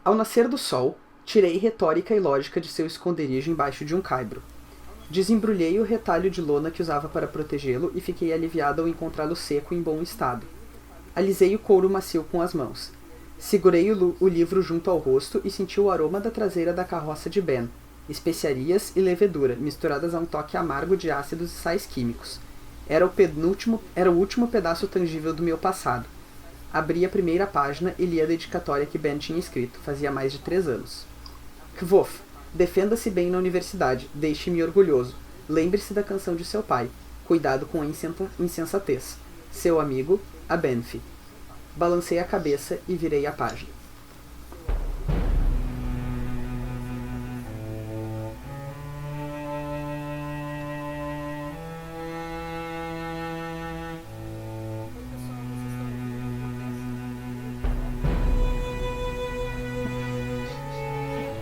Ao nascer do sol, tirei retórica e lógica de seu esconderijo embaixo de um caibro. Desembrulhei o retalho de lona que usava para protegê-lo e fiquei aliviado ao encontrá-lo seco e em bom estado. Alisei o couro macio com as mãos. Segurei o livro junto ao rosto e senti o aroma da traseira da carroça de Ben, especiarias e levedura, misturadas a um toque amargo de ácidos e sais químicos. Era o último pedaço tangível do meu passado. Abri a primeira página e li a dedicatória que Ben tinha escrito, fazia mais de 3 anos. Kvof, defenda-se bem na universidade, deixe-me orgulhoso. Lembre-se da canção de seu pai. Cuidado com a insensatez. Seu amigo, a Benfi. Balancei a cabeça e virei a página.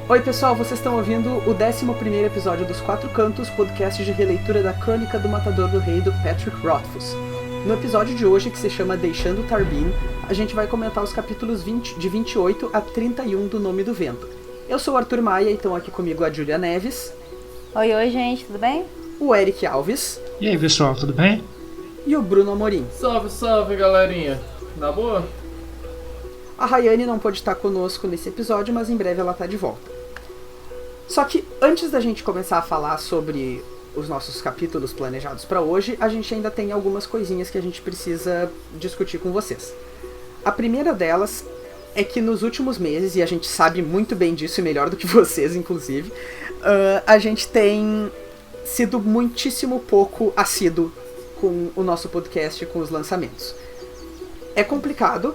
Oi pessoal, vocês estão ouvindo o 11º episódio dos Quatro Cantos, podcast de releitura da Crônica do Matador do Rei do Patrick Rothfuss. No episódio de hoje, que se chama Deixando Tarbin, a gente vai comentar os capítulos de 28 a 31 do Nome do Vento. Eu sou o Arthur Maia e estão aqui comigo a Júlia Neves. Oi, gente, tudo bem? O Eric Alves. E aí pessoal, tudo bem? E o Bruno Amorim. Salve, salve galerinha, na boa? A Rayane não pôde estar conosco nesse episódio, mas em breve ela está de volta. Só que antes da gente começar a falar sobre os nossos capítulos planejados para hoje, a gente ainda tem algumas coisinhas que a gente precisa discutir com vocês. A primeira delas é que nos últimos meses, e a gente sabe muito bem disso e melhor do que vocês, inclusive, a gente tem sido muitíssimo pouco assíduo com o nosso podcast e com os lançamentos. É complicado,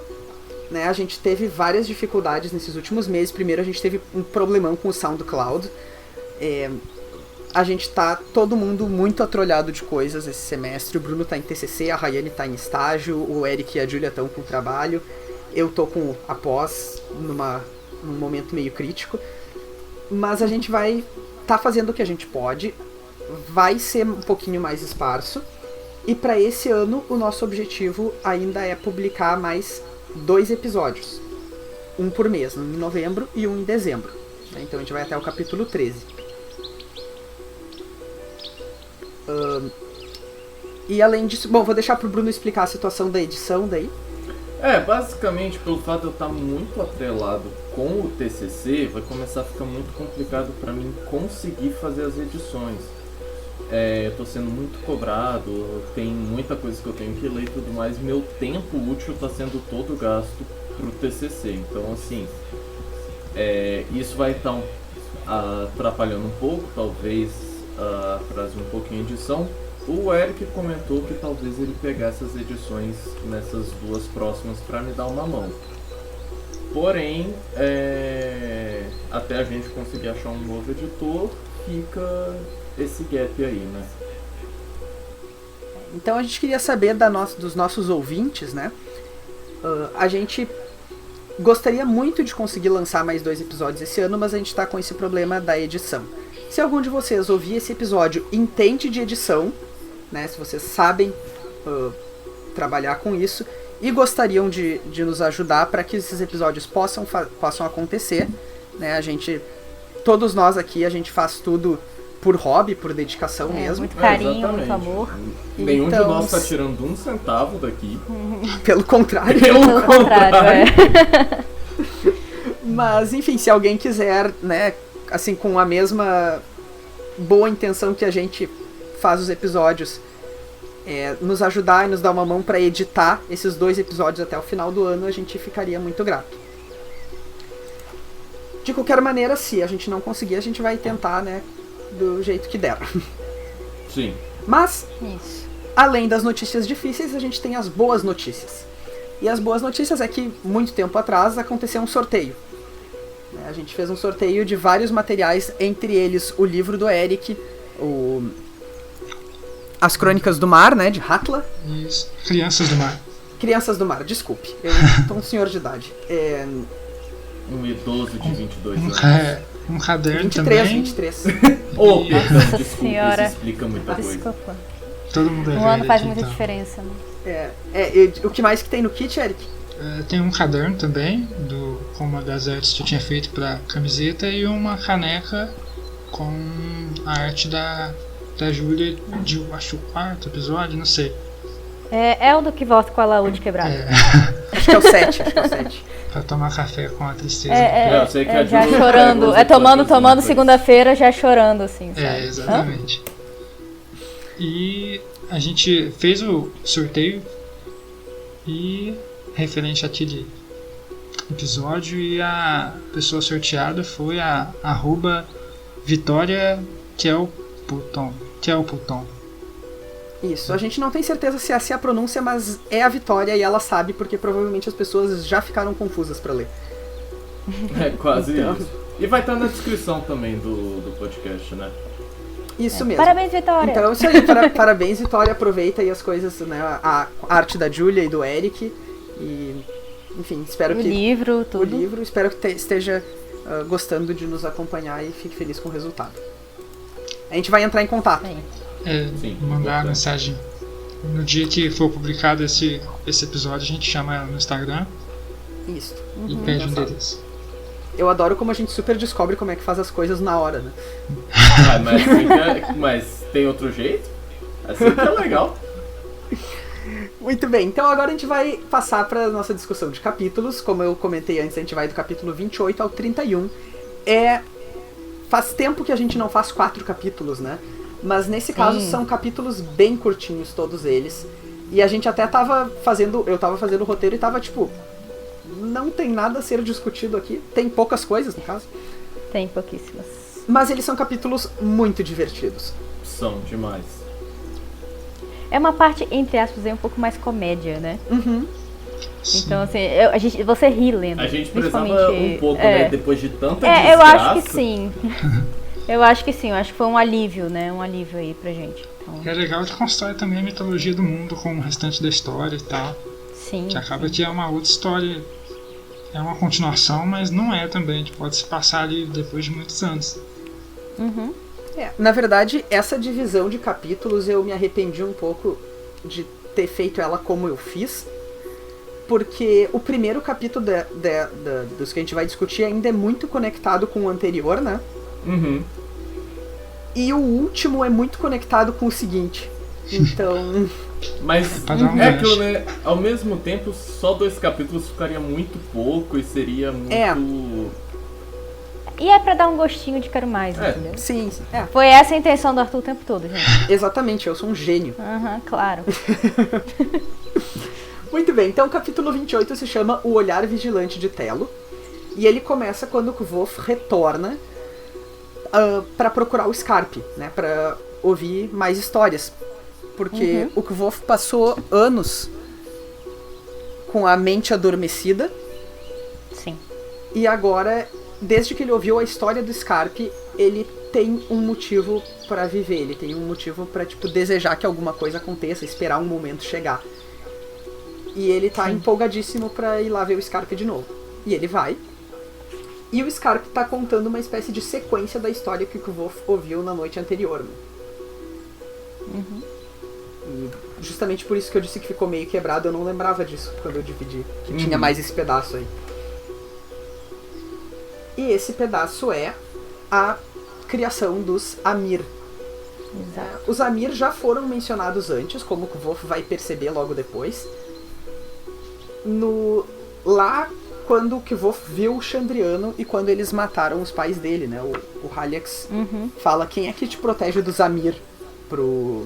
né? A gente teve várias dificuldades nesses últimos meses. Primeiro a gente teve um problemão com o SoundCloud. A gente tá todo mundo muito atrolhado de coisas esse semestre. O Bruno tá em TCC, a Rayane tá em estágio, o Eric e a Julia estão com trabalho. Eu tô com a pós num momento meio crítico. Mas a gente vai tá fazendo o que a gente pode. Vai ser um pouquinho mais esparso. E para esse ano o nosso objetivo ainda é publicar mais 2 episódios. Um por mês, um em novembro e um em dezembro. Então a gente vai até o capítulo 13. E além disso... Bom, vou deixar pro Bruno explicar a situação da edição daí. Basicamente, pelo fato de eu estar muito atrelado com o TCC, vai começar a ficar muito complicado para mim conseguir fazer as edições. Eu tô sendo muito cobrado, tem muita coisa que eu tenho que ler e tudo mais. Meu tempo útil está sendo todo gasto pro TCC. Então, assim, isso vai estar atrapalhando um pouco, talvez atrase um pouquinho a edição. O Eric comentou que talvez ele pegasse as edições nessas 2 próximas para me dar uma mão. Porém, até a gente conseguir achar um novo editor, fica esse gap aí, né? Então a gente queria saber dos nossos ouvintes, né? A gente gostaria muito de conseguir lançar mais 2 episódios esse ano, mas a gente tá com esse problema da edição. Se algum de vocês ouvir esse episódio entende de edição, né? Se vocês sabem trabalhar com isso e gostariam de nos ajudar para que esses episódios possam acontecer, né? Todos nós aqui, a gente faz tudo por hobby, por dedicação mesmo. Muito carinho, muito amor. Nenhum de nós tá tirando um centavo daqui. Pelo contrário. Pelo contrário. Mas, enfim, se alguém quiser, né, assim, com a mesma boa intenção que a gente faz os episódios, nos ajudar e nos dar uma mão para editar esses 2 episódios até o final do ano, a gente ficaria muito grato. De qualquer maneira, se a gente não conseguir, a gente vai tentar, né, do jeito que der. Sim. Mas, Isso. além das notícias difíceis, a gente tem as boas notícias. E as boas notícias é que, muito tempo atrás, aconteceu um sorteio. A gente fez um sorteio de vários materiais, entre eles o livro do Eric, As Crônicas do Mar, né, de Hatla. Isso. Crianças do Mar. Crianças do Mar, desculpe. Eu sou um senhor de idade. Um idoso de 22 anos. Um caderno 23, também. 23. Oh, perdão, Nossa desculpa, senhora. isso explica muita coisa. Desculpa. Todo mundo é Um velho ano faz aqui, muita então. diferença, né? O que mais que tem no kit, Eric? Tem um caderno também, do com uma das artes que eu tinha feito pra camiseta e uma caneca com a arte da Júlia de, eu acho, o 4º episódio, não sei. É o do que volta com a laúde quebrada. Acho que é o 7. Pra tomar café com a tristeza. Eu sei que a já Ju chorando. pega os Tomando episódios segunda-feira, já chorando, assim, sabe? Exatamente. E a gente fez o sorteio e referente àquele episódio, e a pessoa sorteada foi a @Vitória Kelputon. Isso, a gente não tem certeza se essa é a pronúncia, mas é a Vitória e ela sabe, porque provavelmente as pessoas já ficaram confusas pra ler. É quase Então. isso. E vai estar na descrição também do podcast, né? Isso mesmo. Parabéns, Vitória! Então é isso aí, parabéns, Vitória, aproveita aí as coisas, né, a arte da Júlia e do Eric, e enfim, espero O que... livro, tudo. O livro, espero que esteja gostando de nos acompanhar e fique feliz com o resultado. A gente vai entrar em contato. Sim. Sim, Mandar a importante. mensagem no dia que for publicado esse episódio, a gente chama ela no Instagram Isso. e pede um engraçado. deles. Eu adoro como a gente super descobre como é que faz as coisas na hora, né? Mas tem outro jeito? Assim que é legal. Muito bem, então agora a gente vai passar para nossa discussão de capítulos. Como eu comentei antes, a gente vai do capítulo 28 ao 31. Faz tempo que a gente não faz 4 capítulos, né? Mas nesse caso são capítulos bem curtinhos, todos eles. E a gente até tava fazendo... Eu tava fazendo o roteiro e tava tipo... Não tem nada a ser discutido aqui. Tem poucas coisas, no caso. Tem pouquíssimas. Mas eles são capítulos muito divertidos. São demais. É uma parte, entre aspas, um pouco mais comédia, né? Sim. Então, assim, você ri lendo. A gente precisava principalmente- um pouco, né? Depois de tanta eu desgraça. acho que sim. Eu acho que foi um alívio, né? Um alívio aí pra gente. Então, É legal que constrói também a mitologia do mundo com o restante da história e tal. sim. Que acaba que é uma outra história. É uma continuação, mas não é também. Que pode se passar ali depois de muitos anos. Uhum. Na verdade, essa divisão de capítulos eu me arrependi um pouco de ter feito ela como eu fiz. Porque o primeiro capítulo dos que a gente vai discutir ainda é muito conectado com o anterior, né? Uhum. E o último é muito conectado com o seguinte. Então... Mas Pra dar um é gancho. aquilo, né? Ao mesmo tempo, só 2 capítulos ficaria muito pouco e seria muito... E é pra dar um gostinho de quero mais, É. entendeu? Sim, Foi essa a intenção do Arthur o tempo todo, gente. exatamente, eu sou um gênio. Aham, claro. Muito bem, então o capítulo 28 se chama O Olhar Vigilante de Telo. E ele começa quando o Kvof retorna pra procurar o Scarpe, né? Pra ouvir mais histórias. Porque o Kvof passou anos com a mente adormecida. Sim. E agora, desde que ele ouviu a história do Scarpe, ele tem um motivo pra viver. Ele tem um motivo pra, tipo, desejar que alguma coisa aconteça, esperar um momento chegar. E ele tá empolgadíssimo pra ir lá ver o Scarpe de novo. E ele vai. E o Scarpe tá contando uma espécie de sequência da história que o Kvof ouviu na noite anterior. Né? E justamente por isso que eu disse que ficou meio quebrado, eu não lembrava disso quando eu dividi. Que tinha mais esse pedaço aí. E esse pedaço é a criação dos Amir. Exato. Os Amir já foram mencionados antes, como o Kvof vai perceber logo depois. Lá, quando o Kvof viu o Chandriano e quando eles mataram os pais dele, né? O Haliax fala: quem é que te protege dos Amir pro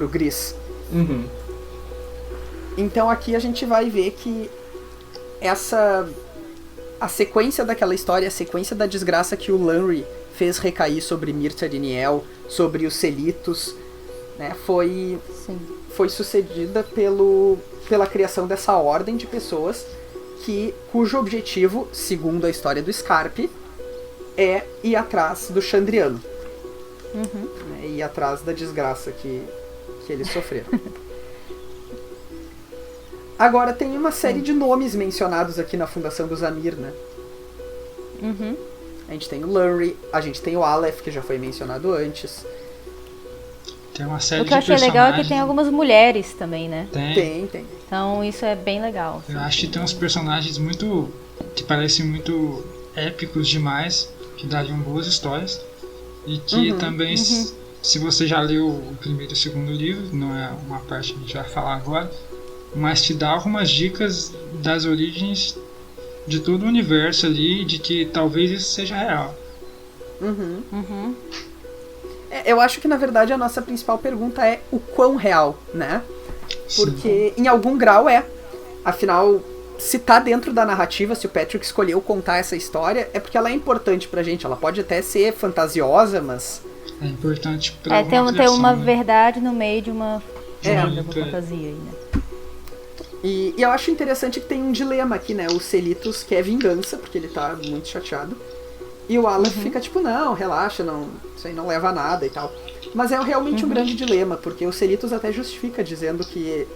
Gris. Uhum. Então aqui a gente vai ver que a sequência daquela história, a sequência da desgraça que o Lanry fez recair sobre Mirta de Niel, sobre os Selitos, né, foi sucedida pela criação dessa ordem de pessoas cujo objetivo, segundo a história do Scarpe, é ir atrás do Chandriano. Né, ir atrás da desgraça que eles sofreram. Agora, tem uma série de nomes mencionados aqui na fundação dos Amir, né? A gente tem o Lanry, a gente tem o Aleph, que já foi mencionado antes. Tem uma série O que eu de achei legal é que personagens. tem algumas mulheres também, né? Tem. Então isso é bem legal. Eu acho que tem uns personagens muito. Que parecem muito épicos demais, que dariam boas histórias. E que também, se você já leu o primeiro e o segundo livro, não é uma parte que a gente vai falar agora, mas te dá algumas dicas das origens de todo o universo ali, de que talvez isso seja real. Eu acho que, na verdade, a nossa principal pergunta é o quão real, né? Porque em algum grau é. Afinal, se tá dentro da narrativa, se o Patrick escolheu contar essa história, é porque ela é importante pra gente. Ela pode até ser fantasiosa, mas... É importante pra Tem uma né? verdade no meio de uma É. fantasia aí, né? E eu acho interessante que tem um dilema aqui, né? O Celitos quer vingança, porque ele tá muito chateado. E o Aleph fica tipo, não, relaxa, não, isso aí não leva a nada e tal. Mas é realmente um grande dilema, porque o Celitos até justifica dizendo que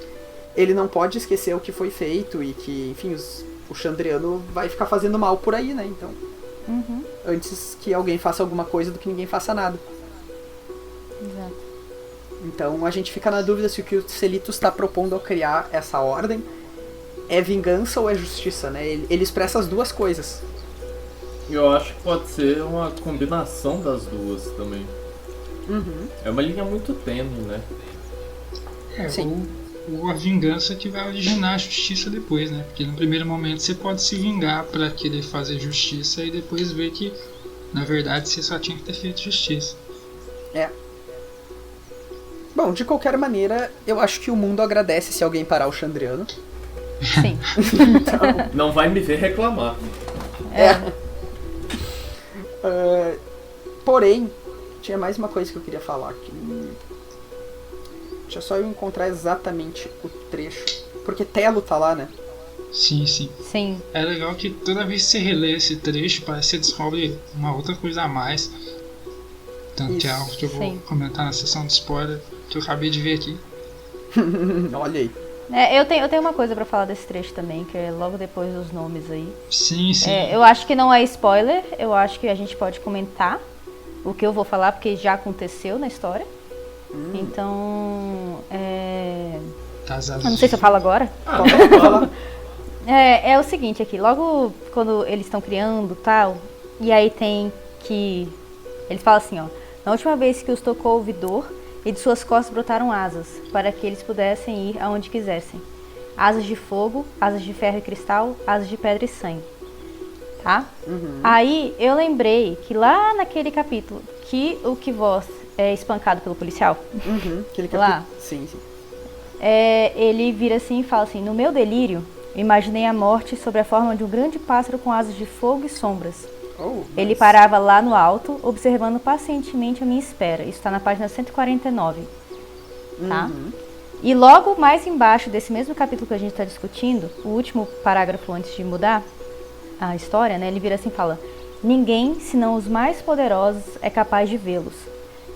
ele não pode esquecer o que foi feito e que, enfim, o Chandriano vai ficar fazendo mal por aí, né? Então, antes que alguém faça alguma coisa do que ninguém faça nada. Exato. Então a gente fica na dúvida se o que o Celitos está propondo ao criar essa ordem é vingança ou é justiça, né? Ele expressa as duas coisas. Eu acho que pode ser uma combinação das duas também. É uma linha muito tênue, né? Sim. Ou a vingança que vai originar a justiça depois, né? Porque no primeiro momento você pode se vingar pra querer fazer justiça e depois ver que, na verdade, você só tinha que ter feito justiça. Bom, de qualquer maneira, eu acho que o mundo agradece se alguém parar o Chandriano. Sim. Não vai me ver reclamar. Porém, tinha mais uma coisa que eu queria falar aqui. Deixa só eu encontrar exatamente o trecho. Porque Telo tá lá, né? Sim. Sim. É legal que toda vez que você relê esse trecho, parece que você descobre uma outra coisa a mais. Tanto que é algo que eu vou comentar na sessão de spoiler, que eu acabei de ver aqui. Olha aí. Eu tenho uma coisa pra falar desse trecho também, que é logo depois dos nomes aí. Sim. Eu acho que não é spoiler, eu acho que a gente pode comentar o que eu vou falar, porque já aconteceu na história. Então, eu não sei se eu falo agora. Pode falar. É o seguinte aqui, logo quando eles estão criando tal, e aí tem que... Eles falam assim, ó. Na última vez que os tocou o vidor, e de suas costas brotaram asas, para que eles pudessem ir aonde quisessem. Asas de fogo, asas de ferro e cristal, asas de pedra e sangue. Tá? Aí eu lembrei que lá naquele capítulo, que o Kvoth é espancado pelo policial, Aquele lá. Sim. Ele vira assim e fala assim: no meu delírio, imaginei a morte sob a forma de um grande pássaro com asas de fogo e sombras. Ele parava lá no alto, observando pacientemente a minha espera. Isso está na página 149. Tá? E logo mais embaixo desse mesmo capítulo que a gente está discutindo, o último parágrafo antes de mudar a história, né, ele vira assim e fala: ninguém, senão os mais poderosos, é capaz de vê-los.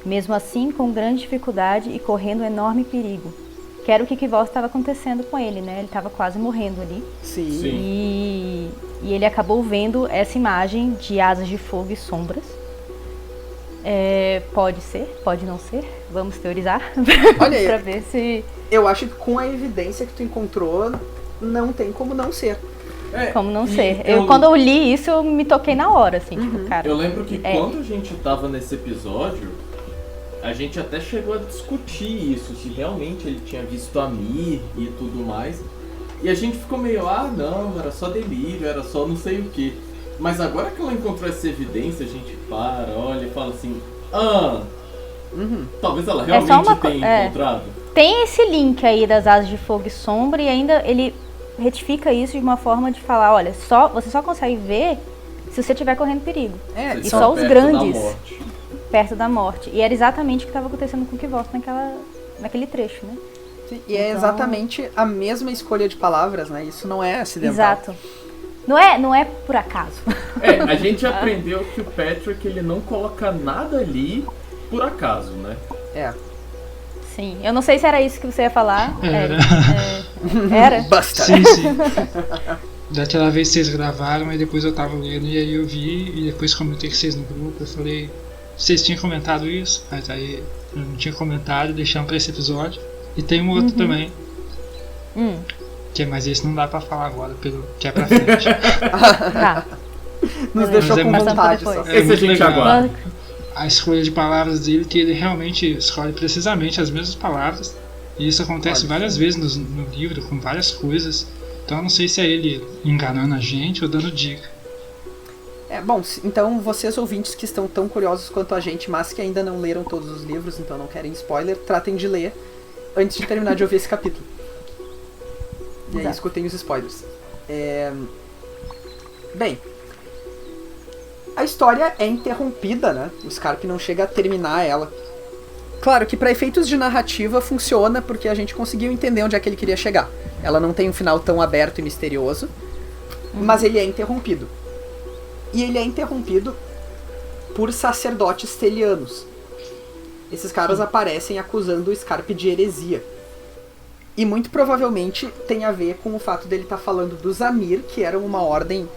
Mesmo assim, com grande dificuldade e correndo um enorme perigo. Que era o que Kvoth estava acontecendo com ele, né? Ele estava quase morrendo ali. Sim. E ele acabou vendo essa imagem de asas de fogo e sombras. Pode ser, pode não ser. Vamos teorizar. Olha aí. Pra ver se... Eu acho que com a evidência que tu encontrou, não tem como não ser. Como não ser. Quando eu li isso, eu me toquei na hora, assim, tipo, cara... Eu lembro que quando a gente tava nesse episódio, a gente até chegou a discutir isso, se realmente ele tinha visto a Mir e tudo mais. E a gente ficou meio, não, era só delírio, era só não sei o que. Mas agora que ela encontrou essa evidência, a gente olha e fala assim, talvez ela realmente tenha encontrado. Tem esse link aí das asas de fogo e sombra, e ainda ele retifica isso de uma forma de falar, olha, você só consegue ver se você estiver correndo perigo. E só os grandes perto da morte. E era exatamente o que estava acontecendo com o Kvoth naquele trecho, né? Sim, e é exatamente a mesma escolha de palavras, né? Isso não é acidental. Exato. Não é por acaso. A gente aprendeu que o Patrick, ele não coloca nada ali por acaso, né? Sim, eu não sei se era isso que você ia falar. Era? Bastante. Sim. Daquela vez vocês gravaram, e depois eu tava lendo, e aí eu vi, e depois comentei com vocês no grupo, eu falei, vocês tinham comentado isso, mas aí eu não tinha comentado e deixamos pra esse episódio. E tem um outro também. Mas esse não dá pra falar agora, pelo que é pra frente. Tá. Nos deixou com vontade. Esse a gente aguarda. A escolha de palavras dele, que ele realmente escolhe precisamente as mesmas palavras. E isso acontece várias vezes no livro, com várias coisas. Então eu não sei se é ele enganando a gente ou dando dica. Bom, então vocês ouvintes que estão tão curiosos quanto a gente, mas que ainda não leram todos os livros, então não querem spoiler, tratem de ler antes de terminar de ouvir esse capítulo. E aí escutem os spoilers. Bem, a história é interrompida, né? O Scarpe não chega a terminar ela. Claro que para efeitos de narrativa funciona porque a gente conseguiu entender onde é que ele queria chegar. Ela não tem um final tão aberto e misterioso, mas ele é interrompido. E ele é interrompido por sacerdotes telianos. Esses caras aparecem acusando o Scarpe de heresia. E muito provavelmente tem a ver com o fato dele estar falando dos Amir, que eram uma ordem,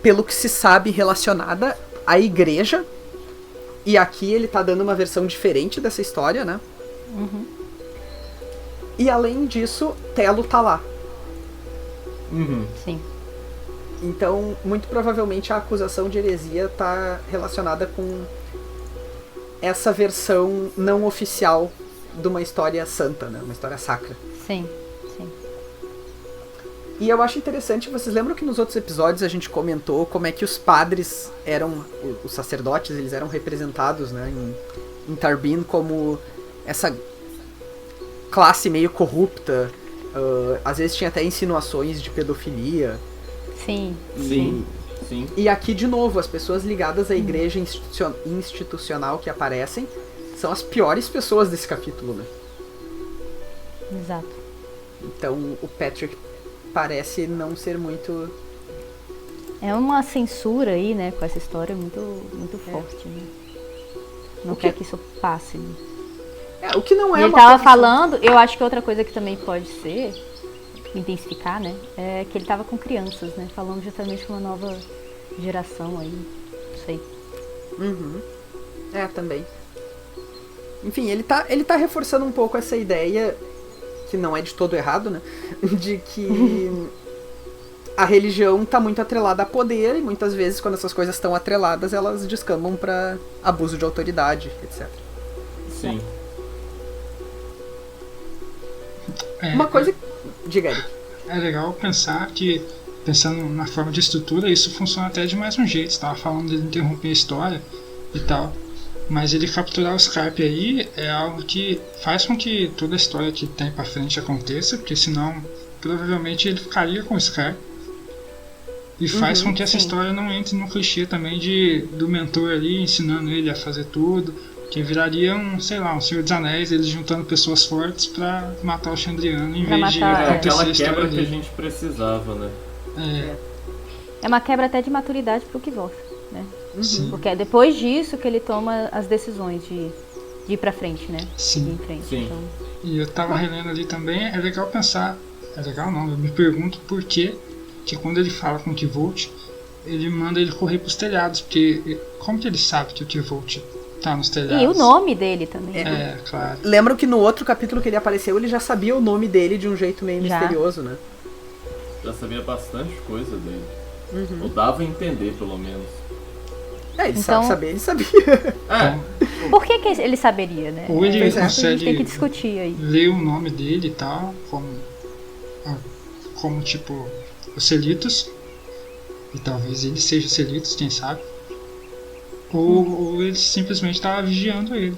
pelo que se sabe, relacionada à igreja. E aqui ele tá dando uma versão diferente dessa história, né? E além disso, Telo tá lá. Sim. Então, muito provavelmente a acusação de heresia tá relacionada com essa versão não oficial de uma história santa, né? Uma história sacra. Sim. E eu acho interessante, vocês lembram que nos outros episódios a gente comentou como é que os padres eram, os sacerdotes, eles eram representados, né, em Tarbin como essa classe meio corrupta, às vezes tinha até insinuações de pedofilia. Sim. E aqui, de novo, as pessoas ligadas à igreja institucional que aparecem são as piores pessoas desse capítulo, né? Exato. Então, o Patrick parece não ser muito... É uma censura aí, né, com essa história muito forte, né? Não quer que isso passe, né? O que não é e ele tava falando, eu acho que outra coisa que também pode ser, intensificar, né, é que ele tava com crianças, né, falando justamente com uma nova geração aí, não sei. Também. Enfim, ele tá reforçando um pouco essa ideia, que não é de todo errado, né, de que a religião tá muito atrelada a poder, e muitas vezes quando essas coisas estão atreladas, elas descambam pra abuso de autoridade, etc. Sim. Uma coisa... Diga, Eric. É legal pensar que, pensando na forma de estrutura, isso funciona até de mais um jeito. Você tava falando dele interromper a história e tal, mas ele capturar o Scarpe aí é algo que faz com que toda a história que tem pra frente aconteça, porque senão provavelmente ele ficaria com o Scarpe. E faz com que essa história não entre no clichê também do mentor ali ensinando ele a fazer tudo, que viraria um Senhor dos Anéis, eles juntando pessoas fortes pra matar o Chandriano em vez de acontecer aquela quebra que a gente precisava, né? É uma quebra até de maturidade pro Kvorth, né? Porque é depois disso que ele toma as decisões de ir pra frente, né? Sim. De ir em frente. Sim. Então... E eu tava relendo ali também, é legal pensar, é legal não, eu me pergunto por que quando ele fala com o Kvorth, ele manda ele correr pros telhados, porque como que ele sabe que o Kvorth tá nos telhados? E o nome dele também. Claro. Lembram que no outro capítulo que ele apareceu, ele já sabia o nome dele de um jeito meio misterioso, né? Já sabia bastante coisa dele. Ou dava a entender, pelo menos. Ele então... sabia. Por que ele saberia, né? Ou ele a gente consegue tem que discutir aí. ler o nome dele e tal, como tipo os Selitos, e talvez ele seja o Selitos, quem sabe. Ou ele simplesmente estava vigiando ele.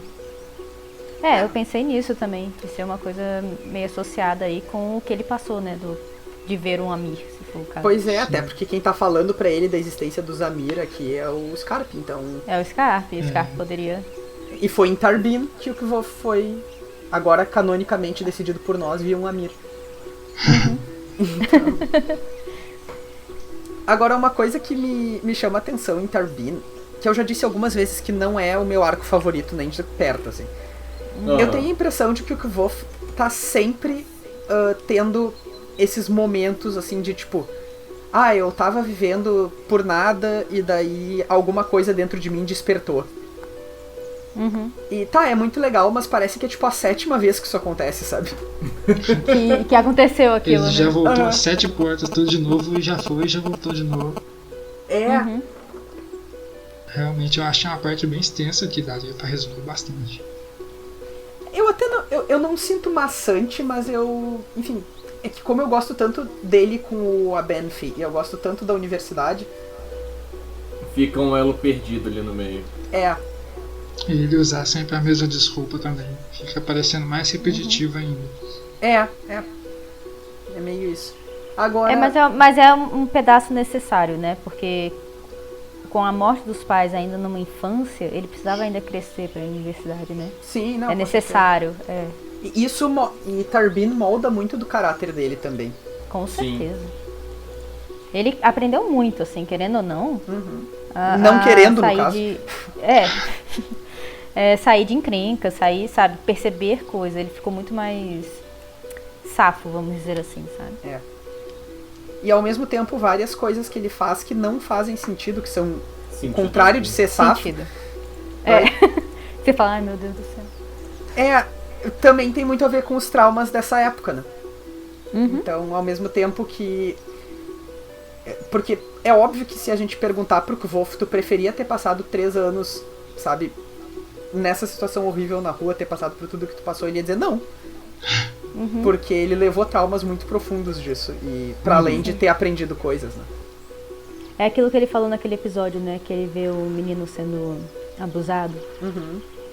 Eu pensei nisso também, de ser uma coisa meio associada aí com o que ele passou, né, de ver um Amir, se for o caso. Pois é, até porque quem tá falando pra ele da existência dos Amir aqui é o Scarpe, então... É o Scarpe, o Scarpe poderia... E foi em Tarbin que o Kvorth foi, agora canonicamente decidido por nós, via um Amir. Então... Agora, uma coisa que me chama a atenção em Tarbin, que eu já disse algumas vezes que não é o meu arco favorito, nem de perto, assim. Eu tenho a impressão de que o Kvorth tá sempre tendo esses momentos, assim, de tipo... eu tava vivendo por nada e daí alguma coisa dentro de mim despertou. E tá, é muito legal, mas parece que é tipo a 7ª vez que isso acontece, sabe? Que aconteceu aquilo, Ele já né? voltou às 7 portas, tudo de novo, e já foi, e já voltou de novo. Realmente eu acho uma parte bem extensa que daria pra resolver bastante. Eu até não, eu não sinto maçante, mas enfim, é que como eu gosto tanto dele com o Abenfi, e eu gosto tanto da universidade... Fica um elo perdido ali no meio. E ele usar sempre a mesma desculpa também. Fica parecendo mais repetitivo ainda. É meio isso. Agora... Mas é um pedaço necessário, né? Porque com a morte dos pais ainda numa infância, ele precisava ainda crescer para a universidade, né? Sim, não. É necessário. E Tarbin molda muito do caráter dele também. Com certeza. Sim. Ele aprendeu muito, assim, querendo ou não. Não querendo, no caso. Sair de encrenca, sabe, perceber coisas. Ele ficou muito mais safo, vamos dizer assim, sabe? E ao mesmo tempo, várias coisas que ele faz que não fazem sentido, que são o contrário de ser safo. Você fala, ai meu Deus do céu. Também tem muito a ver com os traumas dessa época, né? Então, ao mesmo tempo que... Porque é óbvio que se a gente perguntar pro Kvof, tu preferia ter passado 3 anos, sabe, nessa situação horrível na rua, ter passado por tudo que tu passou, ele ia dizer não. Porque ele levou traumas muito profundos disso, e pra além de ter aprendido coisas, né? É aquilo que ele falou naquele episódio, né, que ele vê o menino sendo abusado,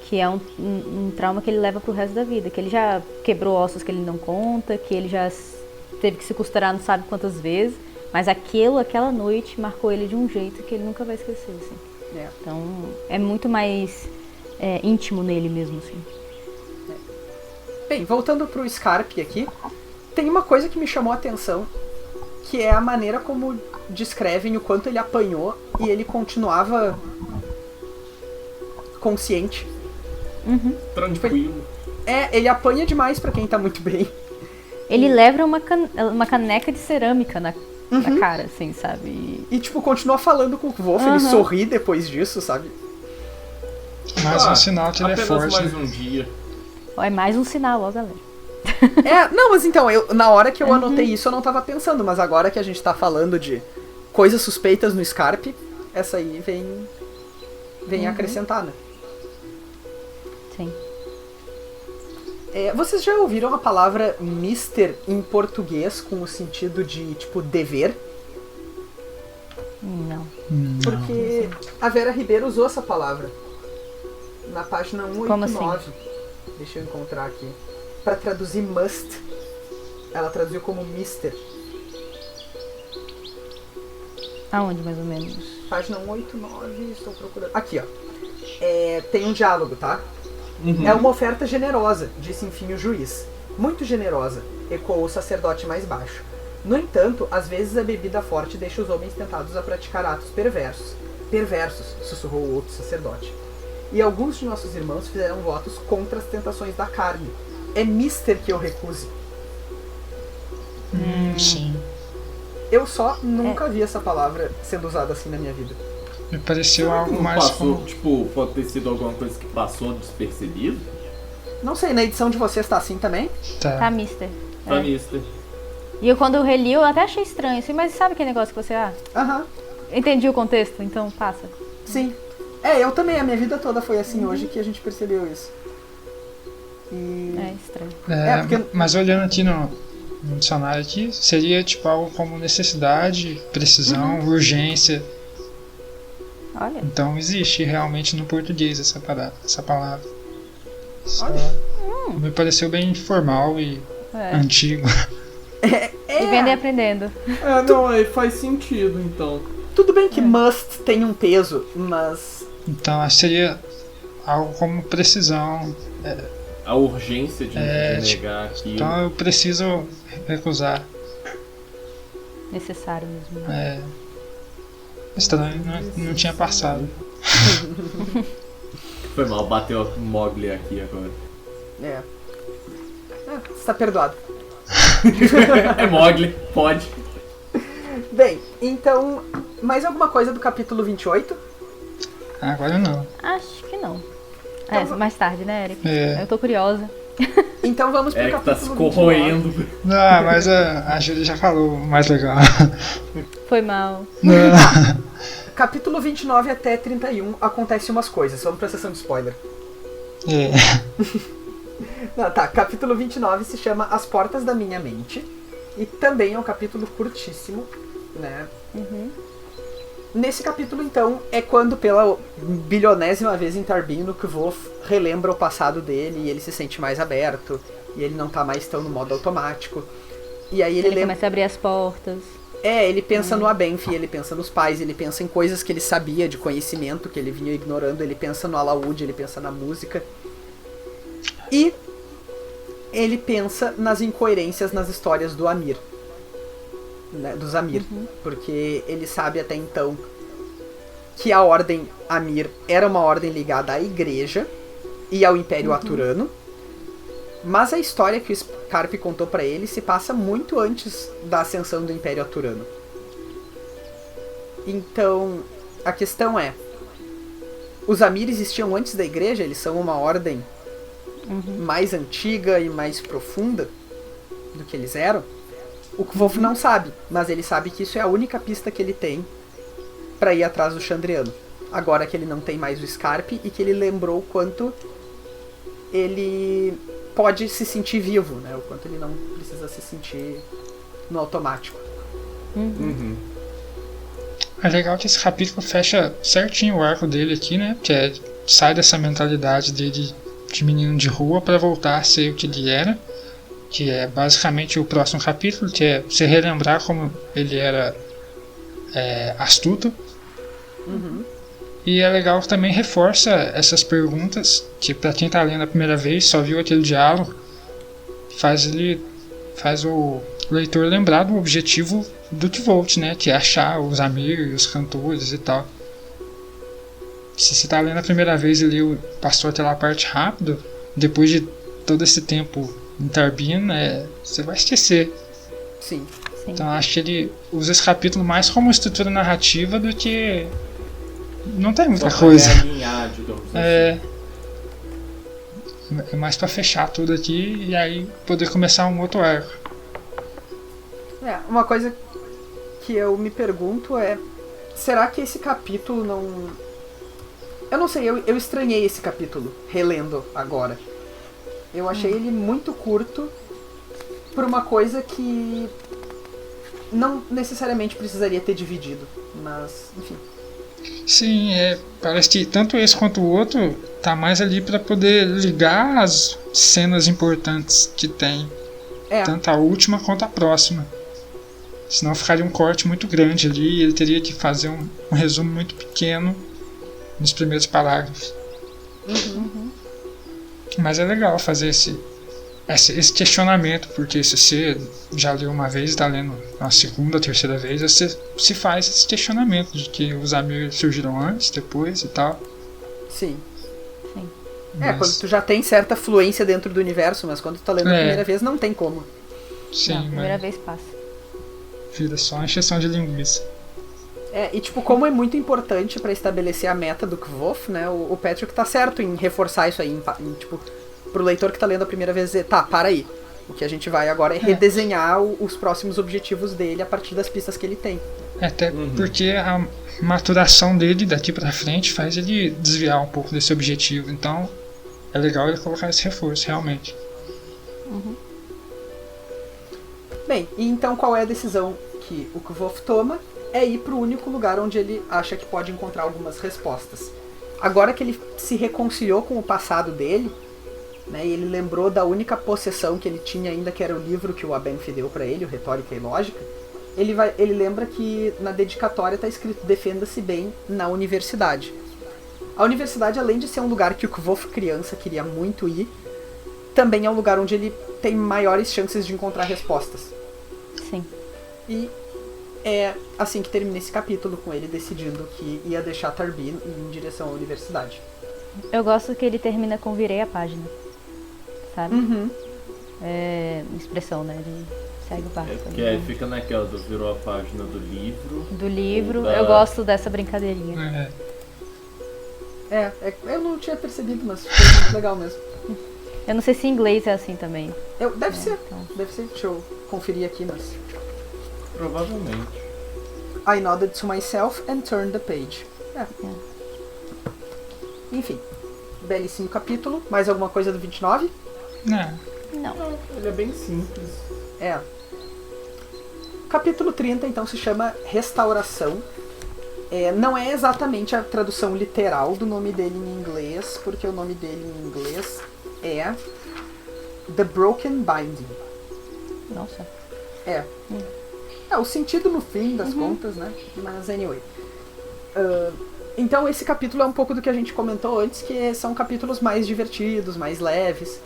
que é um trauma que ele leva pro resto da vida, que ele já quebrou ossos que ele não conta, que ele já teve que se costurar não sabe quantas vezes, mas aquela noite marcou ele de um jeito que ele nunca vai esquecer, assim. Então, é muito mais íntimo nele mesmo, assim. Bem, voltando pro Scarpe aqui, tem uma coisa que me chamou a atenção, que é a maneira como descrevem o quanto ele apanhou e ele continuava consciente. Tranquilo. Ele apanha demais pra quem tá muito bem. Ele leva uma caneca de cerâmica na cara, assim, sabe? E tipo, continua falando com o Wolf, ele sorri depois disso, sabe? Mais um sinal que ele é forte. Mais um dia. É mais um sinal, ó, galera. Não, mas então, na hora que eu anotei isso, eu não tava pensando, mas agora que a gente tá falando de coisas suspeitas no Scarpe, essa aí vem acrescentar, né? Sim. Vocês já ouviram a palavra mister em português com o sentido de, tipo, dever? Não. Porque a Vera Ribeiro usou essa palavra na página 189. Como assim? Deixa eu encontrar aqui. Pra traduzir must, ela traduziu como mister. Aonde, mais ou menos? Página 189, estou procurando. Aqui, ó. Tem um diálogo, tá? É uma oferta generosa, disse enfim o juiz. Muito generosa, ecoou o sacerdote mais baixo. No entanto, às vezes a bebida forte deixa os homens tentados a praticar atos perversos. Perversos, sussurrou o outro sacerdote. E alguns de nossos irmãos fizeram votos contra as tentações da carne. É mister que eu recuse. Sim. Eu só nunca vi essa palavra sendo usada assim na minha vida. Me pareceu algo mais como... Tipo, pode ter sido alguma coisa que passou despercebido? Não sei, na edição de vocês tá assim também? Tá mister. Tá mister. E quando eu reli, eu até achei estranho, assim, mas sabe aquele negócio que você... entendi o contexto, então passa. Sim. Eu também, a minha vida toda foi assim hoje que a gente percebeu isso. É estranho. Porque... Mas olhando aqui no dicionário aqui, seria tipo algo como necessidade, precisão, urgência. Olha. Então existe realmente no português essa palavra. Só me pareceu bem formal e antigo. E vender aprendendo. Não, faz sentido então. Tudo bem que must tem um peso, mas... Então seria algo como precisão. A urgência de negar aquilo. Então eu preciso recusar. Necessário mesmo. Estranho, não tinha passado. Foi mal, bateu o Mogli aqui agora. Você tá perdoado. É Mogli, pode. Bem, então, mais alguma coisa do capítulo 28? Agora não. Acho que não. Então, mais tarde, né, Eric? É. Eu tô curiosa. Então vamos pro É que tá capítulo se 29. corroendo. Não, mas a Júlia já falou o mais legal. Foi mal. Não. Capítulo 29 até 31 acontece umas coisas. Vamos pra sessão de spoiler. É. Não, tá, capítulo 29 se chama As Portas da Minha Mente. E também é um capítulo curtíssimo, né? Nesse capítulo, então, é quando pela bilionésima vez em Tarbino, que o Kvof relembra o passado dele e ele se sente mais aberto. E ele não tá mais tão no modo automático. E aí ele começa a abrir as portas. ele pensa no Abenfi, ele pensa nos pais, ele pensa em coisas que ele sabia de conhecimento, que ele vinha ignorando, ele pensa no alaúde, ele pensa na música. E ele pensa nas incoerências nas histórias do Amir. Né, do Zamir. Porque ele sabe até então que a ordem Amir era uma ordem ligada à igreja e ao Império Aturano. Mas a história que o Scarpe contou pra ele se passa muito antes da ascensão do Império Aturano. Então, a questão é: os Amir existiam antes da igreja? Eles são uma ordem mais antiga e mais profunda do que eles eram? O Kvof não sabe, mas ele sabe que isso é a única pista que ele tem pra ir atrás do Chandriano. Agora que ele não tem mais o Scarpe e que ele lembrou o quanto ele pode se sentir vivo, né? O quanto ele não precisa se sentir no automático. É legal que esse capítulo fecha certinho o arco dele aqui, né? Que sai dessa mentalidade dele de menino de rua para voltar a ser o que ele era. Que é basicamente o próximo capítulo, que é se relembrar como ele era astuto. E é legal que também reforça essas perguntas, que pra quem tá lendo a primeira vez, só viu aquele diálogo, faz o leitor lembrar do objetivo do Kvolt, né? Que é achar os Amir, os cantores e tal. Se você tá lendo a primeira vez e passou aquela parte rápido, depois de todo esse tempo em Tarbin, você vai esquecer. Sim. Então acho que ele usa esse capítulo mais como estrutura narrativa do que... Não tem muita coisa. Alinhar, digamos assim. É mais pra fechar tudo aqui e aí poder começar um outro arco. Uma coisa que eu me pergunto é: será que esse capítulo não... Eu não sei, eu estranhei esse capítulo, relendo agora. Eu achei ele muito curto por uma coisa que não necessariamente precisaria ter dividido, mas enfim. Sim, parece que tanto esse quanto o outro tá mais ali pra poder ligar as cenas importantes que tem, tanto a última quanto a próxima. Senão ficaria um corte muito grande ali e ele teria que fazer um resumo muito pequeno nos primeiros parágrafos. Mas é legal fazer esse questionamento, porque se você já leu uma vez e está lendo a segunda, terceira vez, você se faz esse questionamento de que os Amir surgiram antes, depois e tal. Sim. Quando tu já tem certa fluência dentro do universo, mas quando tu tá lendo a primeira vez, não tem como. Sim, não, primeira vez passa. Vira só uma encheção de linguiça. E tipo, como é muito importante pra estabelecer a meta do Kvof, né, o Patrick tá certo em reforçar isso aí, tipo, pro leitor que tá lendo a primeira vez dizer, tá, para aí, o que a gente vai agora é redesenhar os próximos objetivos dele a partir das pistas que ele tem. Até porque a maturação dele daqui pra frente faz ele desviar um pouco desse objetivo, então é legal ele colocar esse reforço, realmente. Bem, e então qual é a decisão que o Kvof toma? É ir pro único lugar onde ele acha que pode encontrar algumas respostas. Agora que ele se reconciliou com o passado dele, né, e ele lembrou da única possessão que ele tinha ainda, que era o livro que o Abenfi deu pra ele, o Retórica e Lógica, ele lembra que na dedicatória está escrito: defenda-se bem na universidade. A universidade, além de ser um lugar que o Kvof criança queria muito ir, também é um lugar onde ele tem maiores chances de encontrar respostas. Sim. E é assim que termina esse capítulo, com ele decidindo que ia deixar Tarbin e ir em direção à universidade. Eu gosto que ele termina com virei a página, sabe? Expressão, né? Ele segue o barco. Porque aí fica naquela do virou a página do livro. Eu gosto dessa brincadeirinha. Eu não tinha percebido, mas foi muito legal mesmo. Eu não sei se em inglês é assim também. Deve ser. Deixa eu conferir aqui, mas... Provavelmente. I nodded to myself and turned the page. Enfim, belíssimo capítulo. Mais alguma coisa do 29? Não. Ele é bem simples. Capítulo 30, então, se chama Restauração. Não é exatamente a tradução literal do nome dele em inglês, porque o nome dele em inglês é The Broken Binding. Nossa. O sentido no fim das contas, né? Mas anyway. Então esse capítulo é um pouco do que a gente comentou antes, que são capítulos mais divertidos, mais leves.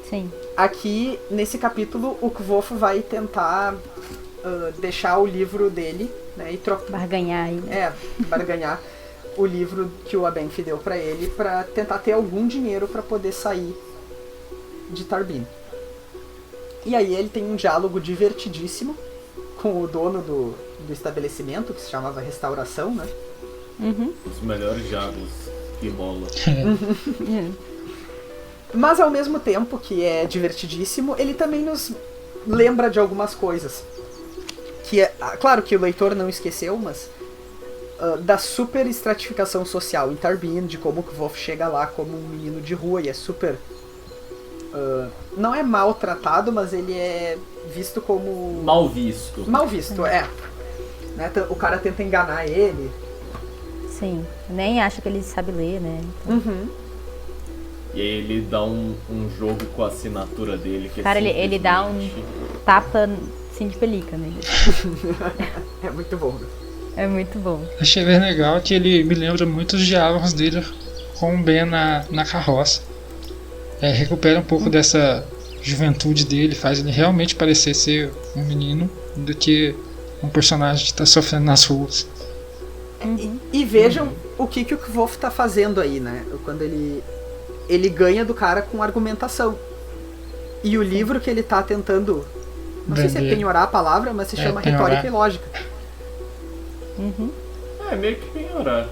Sim. Aqui, nesse capítulo, o Kvof vai tentar deixar o livro dele, né? E barganhar aí, né? Barganhar o livro que o Abenf deu pra ele, pra tentar ter algum dinheiro pra poder sair de Tarbin. E aí ele tem um diálogo divertidíssimo com o dono do estabelecimento, que se chamava Restauração, né? Os melhores diálogos que rola. Mas ao mesmo tempo que é divertidíssimo, ele também nos lembra de algumas coisas. Que claro que o leitor não esqueceu, mas da super estratificação social em Tarbin, de como o Kvof chega lá como um menino de rua e é super... não é maltratado, mas ele é visto como... Mal visto. Mal visto, Né? O cara tenta enganar ele. Sim, nem acha que ele sabe ler, né? Então... E aí ele dá um jogo com a assinatura dele. Que cara, ele dá um tapa assim de pelica nele. É muito bom, né? É muito bom. Achei bem legal que ele me lembra muito os diálogos dele com o Ben na carroça. Recupera um pouco dessa juventude dele, faz ele realmente parecer ser um menino do que um personagem que está sofrendo nas ruas. E vejam o que o Kvof tá fazendo aí, né? Quando ele ganha do cara com argumentação. E o livro que ele tá tentando... Não sei se é penhorar a palavra, mas se chama penhorar. Retórica e Lógica. Meio que penhorar.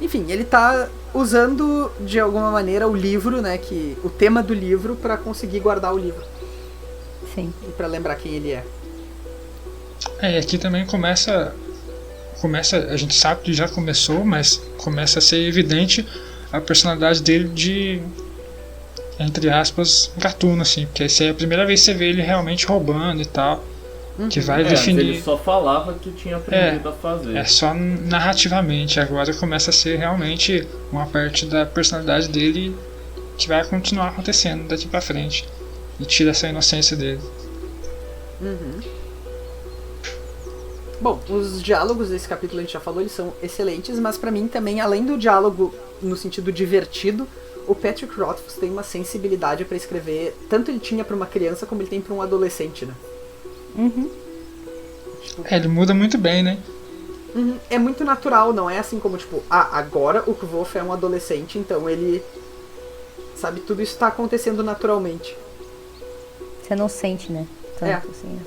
Enfim, ele tá usando de alguma maneira o livro, né? O tema do livro pra conseguir guardar o livro. Sim. E pra lembrar quem ele é. E aqui também começa, a gente sabe que já começou, mas começa a ser evidente a personalidade dele de, entre aspas, gatuno, assim, porque essa é a primeira vez que você vê ele realmente roubando e tal, que vai definir... Ele só falava que tinha aprendido a fazer. É só narrativamente, agora começa a ser realmente uma parte da personalidade dele que vai continuar acontecendo daqui pra frente, e tira essa inocência dele. Bom, os diálogos desse capítulo a gente já falou, eles são excelentes, mas pra mim também, além do diálogo no sentido divertido, o Patrick Rothfuss tem uma sensibilidade pra escrever, tanto ele tinha pra uma criança como ele tem pra um adolescente, né? Ele muda muito bem, né? É muito natural, não é assim como tipo, agora o Kvof é um adolescente, então ele... Sabe, tudo isso tá acontecendo naturalmente. Você não sente, né? Tanto assim,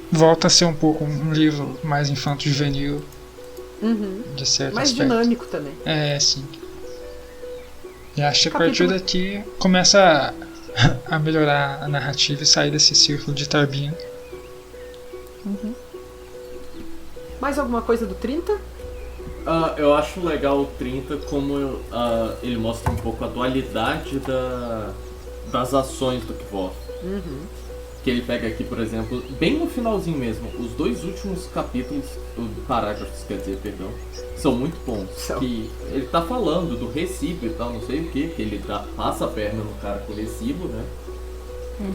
Volta a ser um pouco um livro mais infanto-juvenil, de certo mais aspecto. dinâmico também. Sim. E acho que a partir daqui começa a melhorar a narrativa e sair desse círculo de Tarbin. Mais alguma coisa do 30? Eu acho legal o 30 como ele mostra um pouco a dualidade das ações do Kvof. Que ele pega aqui, por exemplo, bem no finalzinho mesmo, os dois últimos capítulos, parágrafos, quer dizer, perdão, são muito bons. Que ele tá falando do recibo e tal, não sei o que ele passa a perna no cara com o recibo, né?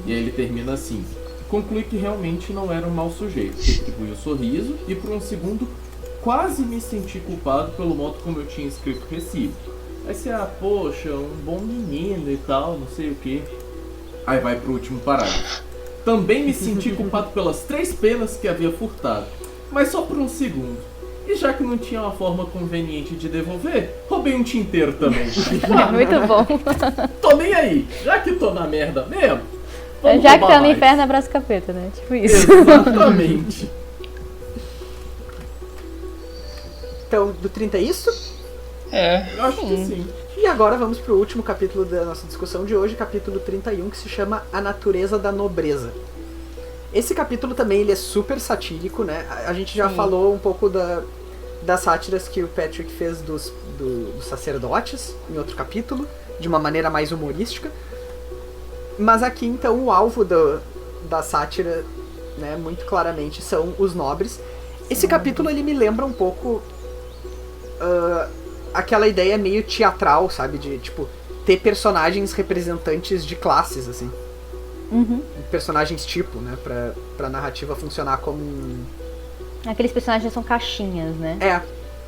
E aí ele termina assim: conclui que realmente não era um mau sujeito, retribui o sorriso e por um segundo quase me senti culpado pelo modo como eu tinha escrito o recibo. Aí você, poxa, um bom menino e tal, não sei o que. Aí vai pro último parágrafo. Também me senti culpado pelas 3 penas que havia furtado, mas só por um segundo. E já que não tinha uma forma conveniente de devolver, roubei um tinteiro também. Muito bom. Tô nem aí, já que tô na merda mesmo. Já que tá no inferno, abraça o capeta, né? Tipo isso. Exatamente. então, do 30 é isso? Eu acho que sim. E agora vamos pro último capítulo da nossa discussão de hoje, capítulo 31, que se chama A Natureza da Nobreza. Esse capítulo também ele é super satírico, né? A gente já falou um pouco das sátiras que o Patrick fez dos sacerdotes em outro capítulo, de uma maneira mais humorística. Mas aqui, então, o alvo da sátira, né, muito claramente, são os nobres. Esse capítulo, ele me lembra um pouco aquela ideia meio teatral, sabe? De, tipo, ter personagens representantes de classes, assim. Personagens tipo, né? Pra narrativa funcionar como um... Aqueles personagens são caixinhas, né?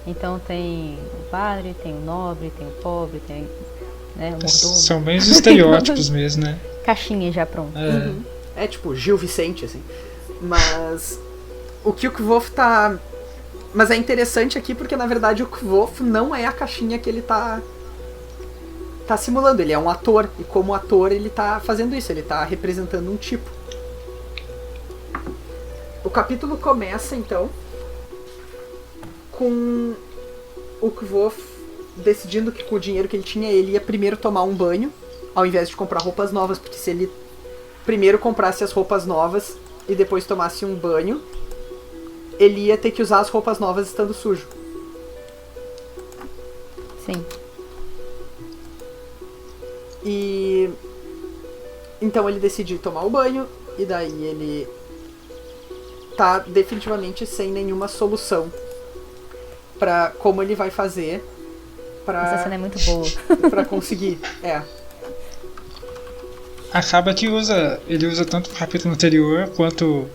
Então tem o padre, tem o nobre, tem o pobre, tem, né, o mordomo. São bem os estereótipos mesmo, né? Caixinha já pronto. É tipo Gil Vicente, assim. Mas o que o Kvof tá... Mas é interessante aqui porque, na verdade, o Kvof não é a caixinha que ele tá simulando. Ele é um ator. E como ator, ele tá fazendo isso. Ele tá representando um tipo. O capítulo começa, então, com o Kvof decidindo que com o dinheiro que ele tinha, ele ia primeiro tomar um banho, ao invés de comprar roupas novas. Porque se ele primeiro comprasse as roupas novas e depois tomasse um banho, ele ia ter que usar as roupas novas estando sujo. Sim. E então ele decide tomar o banho, e daí ele tá definitivamente sem nenhuma solução pra como ele vai fazer Essa cena é muito boa. pra conseguir. Acaba que ele usa tanto o capítulo anterior quanto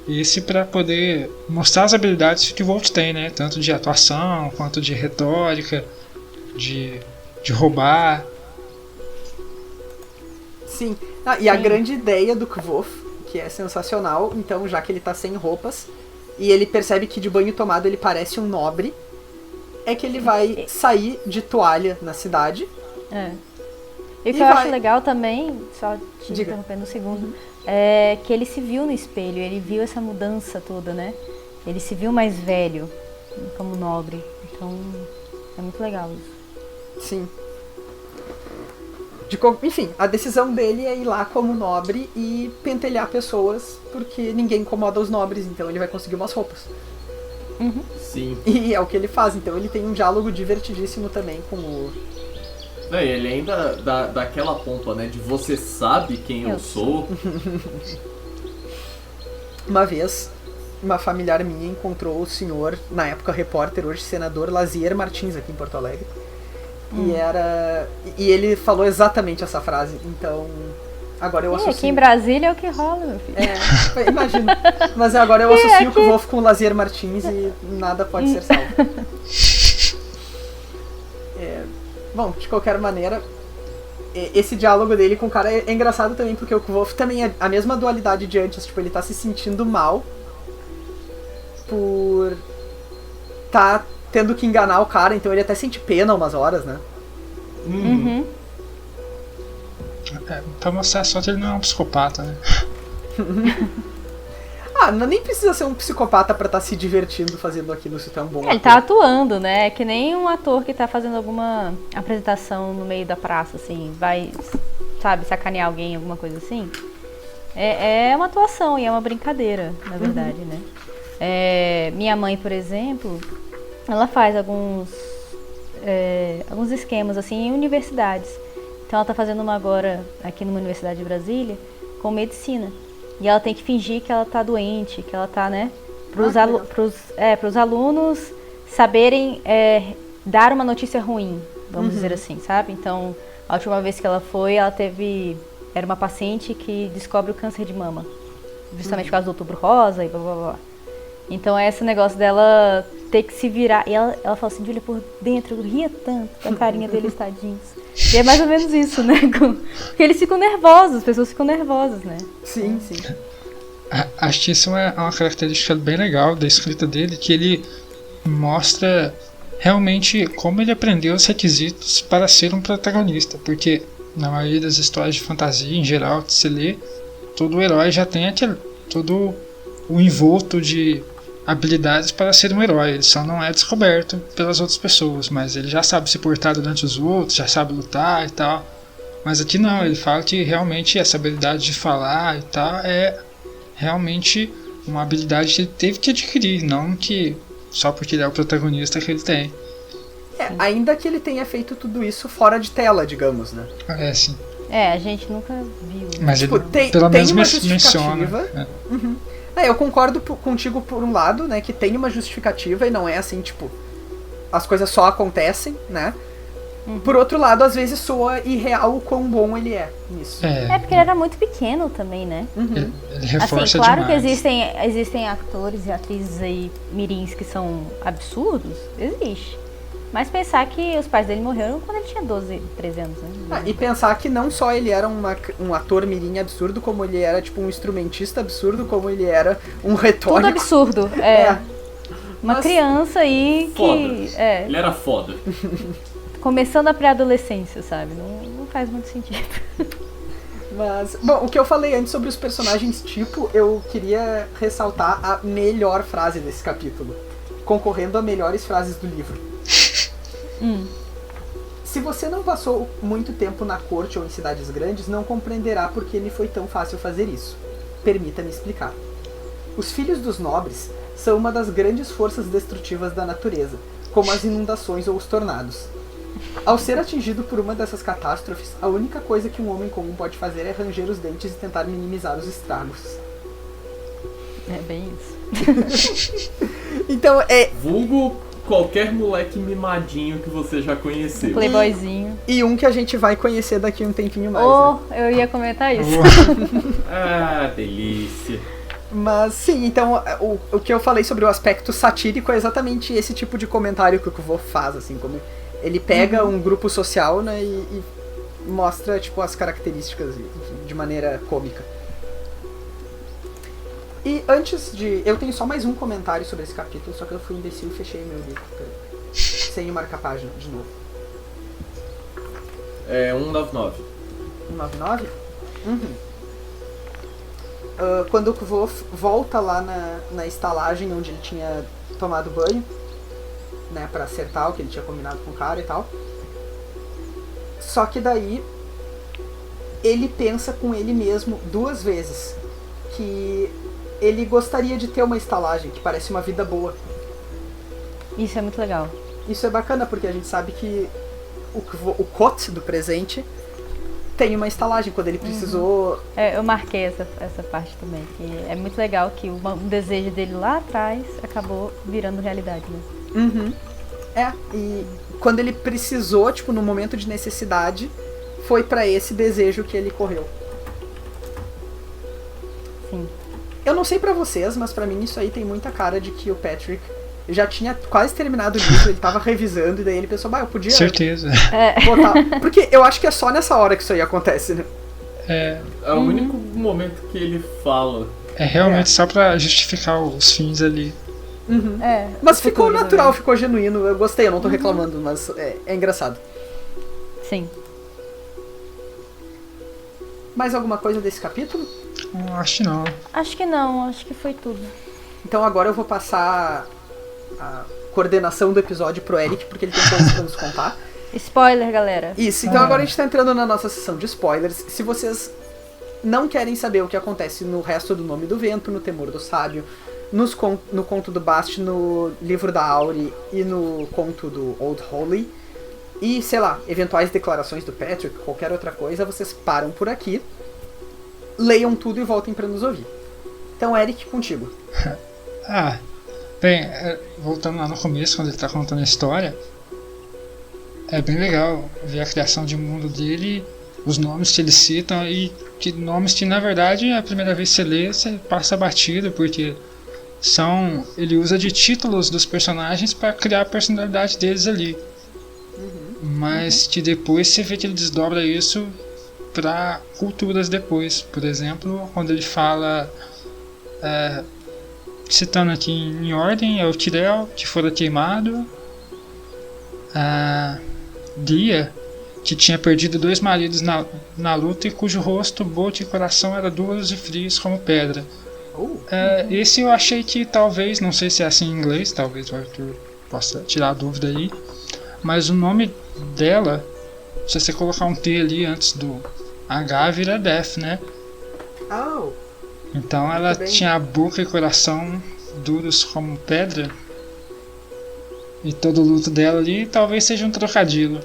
esse pra poder mostrar as habilidades que o Volt tem, né? Tanto de atuação, quanto de retórica, de roubar. Sim. E a grande ideia do Kvof, que é sensacional, então, já que ele tá sem roupas, e ele percebe que de banho tomado ele parece um nobre, é que ele vai sair de toalha na cidade. E o que eu acho legal também, só te interrompendo um segundo, é que ele se viu no espelho, ele viu essa mudança toda, né? Ele se viu mais velho, como nobre. Então, é muito legal isso. Sim. Enfim, a decisão dele é ir lá como nobre e pentelhar pessoas, porque ninguém incomoda os nobres, então ele vai conseguir umas roupas. Sim. E é o que ele faz, então ele tem um diálogo divertidíssimo também com o... Ele ainda dá aquela pompa, né, de você sabe quem eu sou. Uma vez, uma familiar minha encontrou o senhor, na época repórter, hoje senador, Lazier Martins, aqui em Porto Alegre. E ele falou exatamente essa frase, então agora eu associo... Aqui em Brasília é o que rola, meu filho. Imagino. Mas agora eu associo o Kvof com o Lazier Martins e nada pode ser salvo. Bom, de qualquer maneira, esse diálogo dele com o cara é engraçado também, porque o Kvof também é a mesma dualidade de antes, tipo, ele tá se sentindo mal por tá tendo que enganar o cara, então ele até sente pena umas horas, né? Pra mostrar só que ele não é um psicopata, né? Nem precisa ser um psicopata pra estar se divertindo fazendo aquilo se tu é um bom ator. Ele tá atuando, né? É que nem um ator que tá fazendo alguma apresentação no meio da praça, assim, vai, sabe, sacanear alguém, alguma coisa assim. É uma atuação e é uma brincadeira, na verdade, né? Minha mãe, por exemplo, ela faz alguns esquemas, assim, em universidades. Então ela tá fazendo uma agora aqui numa universidade de Brasília com medicina. E ela tem que fingir que ela tá doente, que ela tá, né? Pros alunos saberem dar uma notícia ruim, vamos dizer assim, sabe? Então, a última vez que ela foi, era uma paciente que descobre o câncer de mama. Justamente por causa do Outubro Rosa e blá blá blá. Então é esse negócio dela ter que se virar. E ela fala assim, Júlia, por dentro eu ria tanto da carinha deles, tadinhos. E é mais ou menos isso, né? Porque eles ficam nervosos, as pessoas ficam nervosas, né? Sim. Acho que isso é uma característica bem legal da escrita dele, que ele mostra realmente como ele aprendeu os requisitos para ser um protagonista. Porque na maioria das histórias de fantasia, em geral, que se lê, todo herói já tem todo o envolto de habilidades para ser um herói. Ele só não é descoberto pelas outras pessoas, mas ele já sabe se portar durante os outros, já sabe lutar e tal. Mas aqui não, ele fala que realmente essa habilidade de falar e tal é realmente uma habilidade que ele teve que adquirir, não que só porque ele é o protagonista que ele tem. Ainda que ele tenha feito tudo isso fora de tela, digamos, né? Sim. A gente nunca viu. Mas tipo, ele pelo menos uma menciona. Uhum. Eu concordo contigo por um lado, né? Que tem uma justificativa e não é assim, tipo, as coisas só acontecem, né? Por outro lado, às vezes soa irreal o quão bom ele é nisso. Porque ele era muito pequeno também, né? Ele reforça assim, claro demais. que existem atores e atrizes aí mirins que são absurdos, existe. Mas pensar que os pais dele morreram quando ele tinha 12, 13 anos, né? E pensar que não só ele era um ator mirim absurdo, como ele era tipo um instrumentista absurdo, como ele era um retórico. Tudo absurdo, Uma criança aí que... Ele era foda. Começando a pré-adolescência, sabe? Não faz muito sentido. Mas, bom, o que eu falei antes sobre os personagens tipo, eu queria ressaltar a melhor frase desse capítulo, concorrendo a melhores frases do livro. Se você não passou muito tempo na corte ou em cidades grandes, não compreenderá por que me foi tão fácil fazer isso. Permita-me explicar. Os filhos dos nobres são uma das grandes forças destrutivas da natureza, como as inundações ou os tornados. Ao ser atingido por uma dessas catástrofes, a única coisa que um homem comum pode fazer é ranger os dentes e tentar minimizar os estragos. É bem isso. Então, vulgo qualquer moleque mimadinho que você já conheceu. Playboyzinho. E um que a gente vai conhecer daqui um tempinho mais. Eu ia comentar isso. Delícia. Mas sim, então o que eu falei sobre o aspecto satírico é exatamente esse tipo de comentário que o Kuvô faz, assim, como ele pega um grupo social, né, e mostra, tipo, as características de maneira cômica. E antes de... Eu tenho só mais um comentário sobre esse capítulo, só que eu fui imbecil e fechei meu livro. Sem o marca-página, de novo. 199. 199? Quando o Kuvô volta lá na estalagem onde ele tinha tomado banho, né, pra acertar o que ele tinha combinado com o cara e tal. Só que daí ele pensa com ele mesmo 2 vezes que ele gostaria de ter uma estalagem, que parece uma vida boa. Isso é muito legal. Isso é bacana, porque a gente sabe que o Kot do presente tem uma estalagem, quando ele precisou... Eu marquei essa parte também, que é muito legal que um desejo dele lá atrás acabou virando realidade, né? E quando ele precisou, tipo, no momento de necessidade, foi pra esse desejo que ele correu. Sim. Eu não sei pra vocês, mas pra mim isso aí tem muita cara de que o Patrick já tinha quase terminado o livro, ele tava revisando, e daí ele pensou, eu podia... Certeza. Botar... Porque eu acho que é só nessa hora que isso aí acontece, né? É o único momento que ele fala. É realmente só pra justificar os fins ali. Mas ficou natural, ficou genuíno, eu gostei, eu não tô reclamando, mas é engraçado. Sim. Mais alguma coisa desse capítulo? Acho que não. Acho que foi tudo. Então agora eu vou passar a coordenação do episódio pro Eric, porque ele tem coisas pra nos contar. Spoiler, galera. Isso, então agora a gente tá entrando na nossa sessão de spoilers. Se vocês não querem saber o que acontece no resto do Nome do Vento, no Temor do Sábio, no conto do Bast, no livro da Auri e no conto do Old Holy, e, sei lá, eventuais declarações do Patrick, qualquer outra coisa, vocês param por aqui, leiam tudo e voltem pra nos ouvir. Então, Eric, contigo. Bem, voltando lá no começo, quando ele tá contando a história, é bem legal ver a criação de mundo dele, os nomes que eles citam, e que nomes que, na verdade, a primeira vez que você lê, você passa batido, porque ele usa de títulos dos personagens para criar a personalidade deles ali. Mas que depois você vê que ele desdobra isso para culturas depois. Por exemplo, quando ele fala, citando aqui em ordem, é o Tirel, que fora queimado, a Dia, que tinha perdido 2 maridos na luta e cujo rosto, boca e coração eram duros e frios como pedra. Esse eu achei que talvez, não sei se é assim em inglês, talvez o Arthur possa tirar a dúvida aí, mas o nome dela, se você colocar um T ali antes do H, vira Death, né? Então ela tinha a boca e coração duros como pedra, e todo o luto dela ali talvez seja um trocadilho.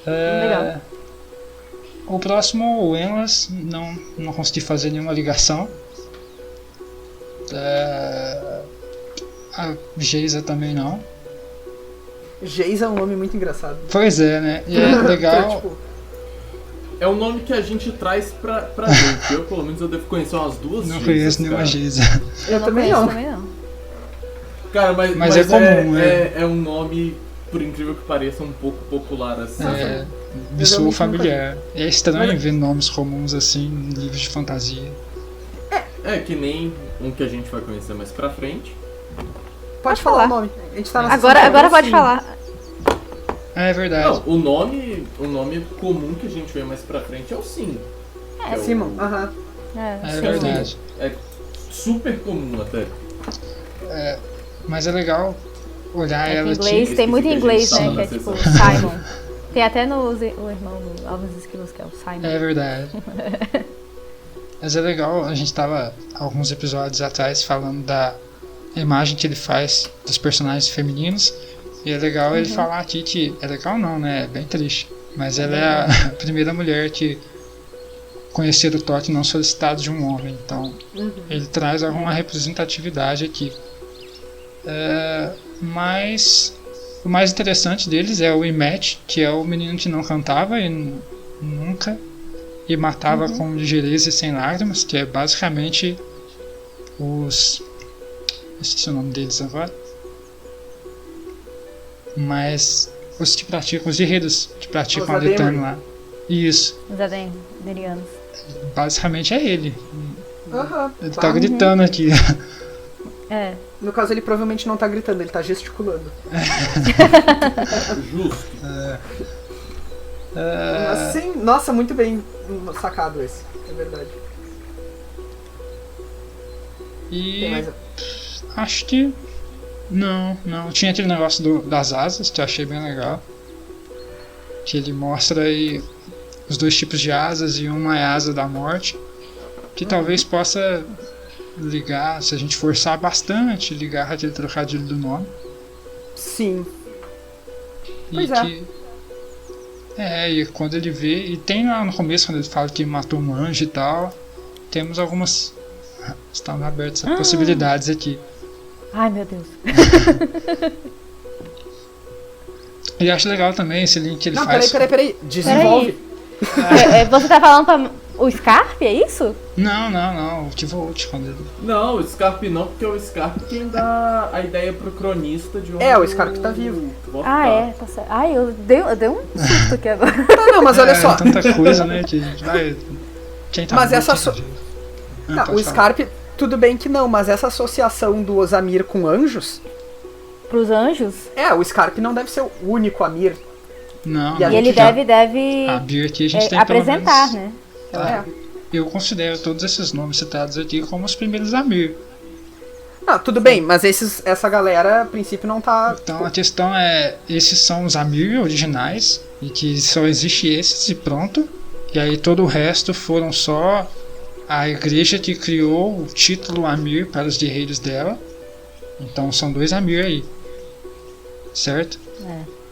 Legal. O próximo, o Enlas, não consegui fazer nenhuma ligação. A Geisa também não. Geisa é um nome muito engraçado. Pois é, né? E é legal. É um nome que a gente traz pra gente. Eu, pelo menos, eu devo conhecer umas duas Não Geisas, conheço nenhuma cara. Geisa. Eu também não. Cara, mas é comum, é um nome, por incrível que pareça, um pouco popular assim. Me soou familiar. É estranho ver nomes comuns assim em livros de fantasia. É que nem um que a gente vai conhecer mais pra frente. Pode falar o nome. A gente tá na Agora pode falar. É verdade. Não, o nome comum que a gente vê mais pra frente é o Sim. Simon, aham. É verdade. É super comum até. Mas é legal olhar ela em inglês, tipo, tem muito em inglês, né? Que é sessão. tipo Simon. Tem até o irmão do Alvin dos Esquilos, que é o Simon. É verdade. Mas é legal, a gente tava alguns episódios atrás falando da imagem que ele faz dos personagens femininos. E é legal ele falar aqui que... É legal não, né? É bem triste. Mas ela é a primeira mulher que conhecer o toque não solicitado de um homem. Então ele traz alguma representatividade aqui. Mas o mais interessante deles é o Imet, que é o menino que não cantava nunca e matava com ligeireza e sem lágrimas, que é basicamente os... esqueci o nome deles agora. Mas os que praticam, os guerreiros que praticam a Letane lá. Isso. Os adenderianos. Basicamente é ele. Ele tá Uhum. gritando aqui. No caso, ele provavelmente não tá gritando, ele tá gesticulando. Justo. Assim, nossa, muito bem sacado esse. É verdade. E acho que não. Tinha aquele negócio das asas que eu achei bem legal. Que ele mostra aí os dois tipos de asas e uma é a asa da morte. Que talvez possa ligar, se a gente forçar bastante, ligar aquele trocadilho do nome. Sim. E que. E quando ele vê. E tem lá no começo, quando ele fala que matou um anjo e tal. Temos algumas. Estão abertas possibilidades aqui. Ai, meu Deus. E acho legal também esse link que ele faz. Peraí. Desenvolve. Você tá falando pra o Scarpe, é isso? Não. O Tivolt quando ele... Não, o Scarpe não, porque é o Scarpe quem dá a ideia pro cronista de onde o Scarpe tá vivo. Tá certo. Ai, eu dei um susto aqui agora. Não, mas olha só. Tanta coisa, né, que a gente vai... Quem tá mas muito, essa... o Scarpe, tudo bem que não, mas essa associação do Osamir com anjos... Pros anjos? O Scarpe não deve ser o único Amir. Não. E ele deve a Beer aqui a gente tem apresentar, pelo menos, né? Eu considero todos esses nomes citados aqui como os primeiros Amir. Não, tudo bem, mas essa galera, a princípio, não tá... Então a questão é, esses são os Amir originais, e que só existe esses e pronto. E aí todo o resto foram só a igreja que criou o título Amir para os guerreiros dela. Então são 2 Amir aí. Certo?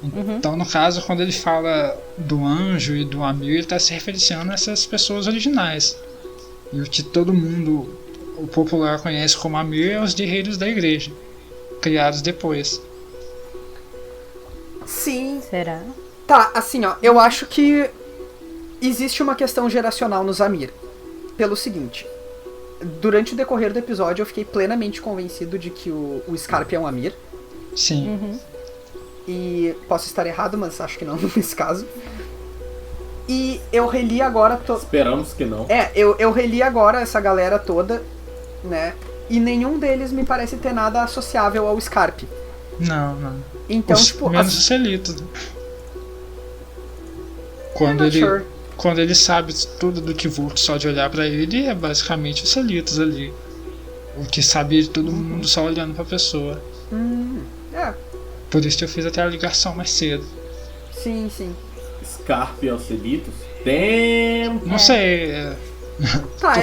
Então, no caso, quando ele fala do anjo e do Amir, ele está se referenciando a essas pessoas originais. E o que todo mundo, o popular, conhece como Amir é os guerreiros da igreja, criados depois. Sim. Será? Tá, assim, eu acho que existe uma questão geracional nos Amir. Pelo seguinte, durante o decorrer do episódio eu fiquei plenamente convencido de que o Scarpe é um Amir. Sim. E posso estar errado, mas acho que não nesse caso. E eu reli agora... Esperamos que não. Eu reli agora essa galera toda, né? E nenhum deles me parece ter nada associável ao Scarpe. Não. Então, tipo... Menos o Celito. Quando ele... Sure. quando ele sabe tudo do Kvolt só de olhar pra ele, é basicamente os Selitos ali. O que sabia de todo mundo só olhando pra pessoa. É. Por isso que eu fiz até a ligação mais cedo. Sim. Scarpe aos Selitos? Tempo! Não sei. Tá,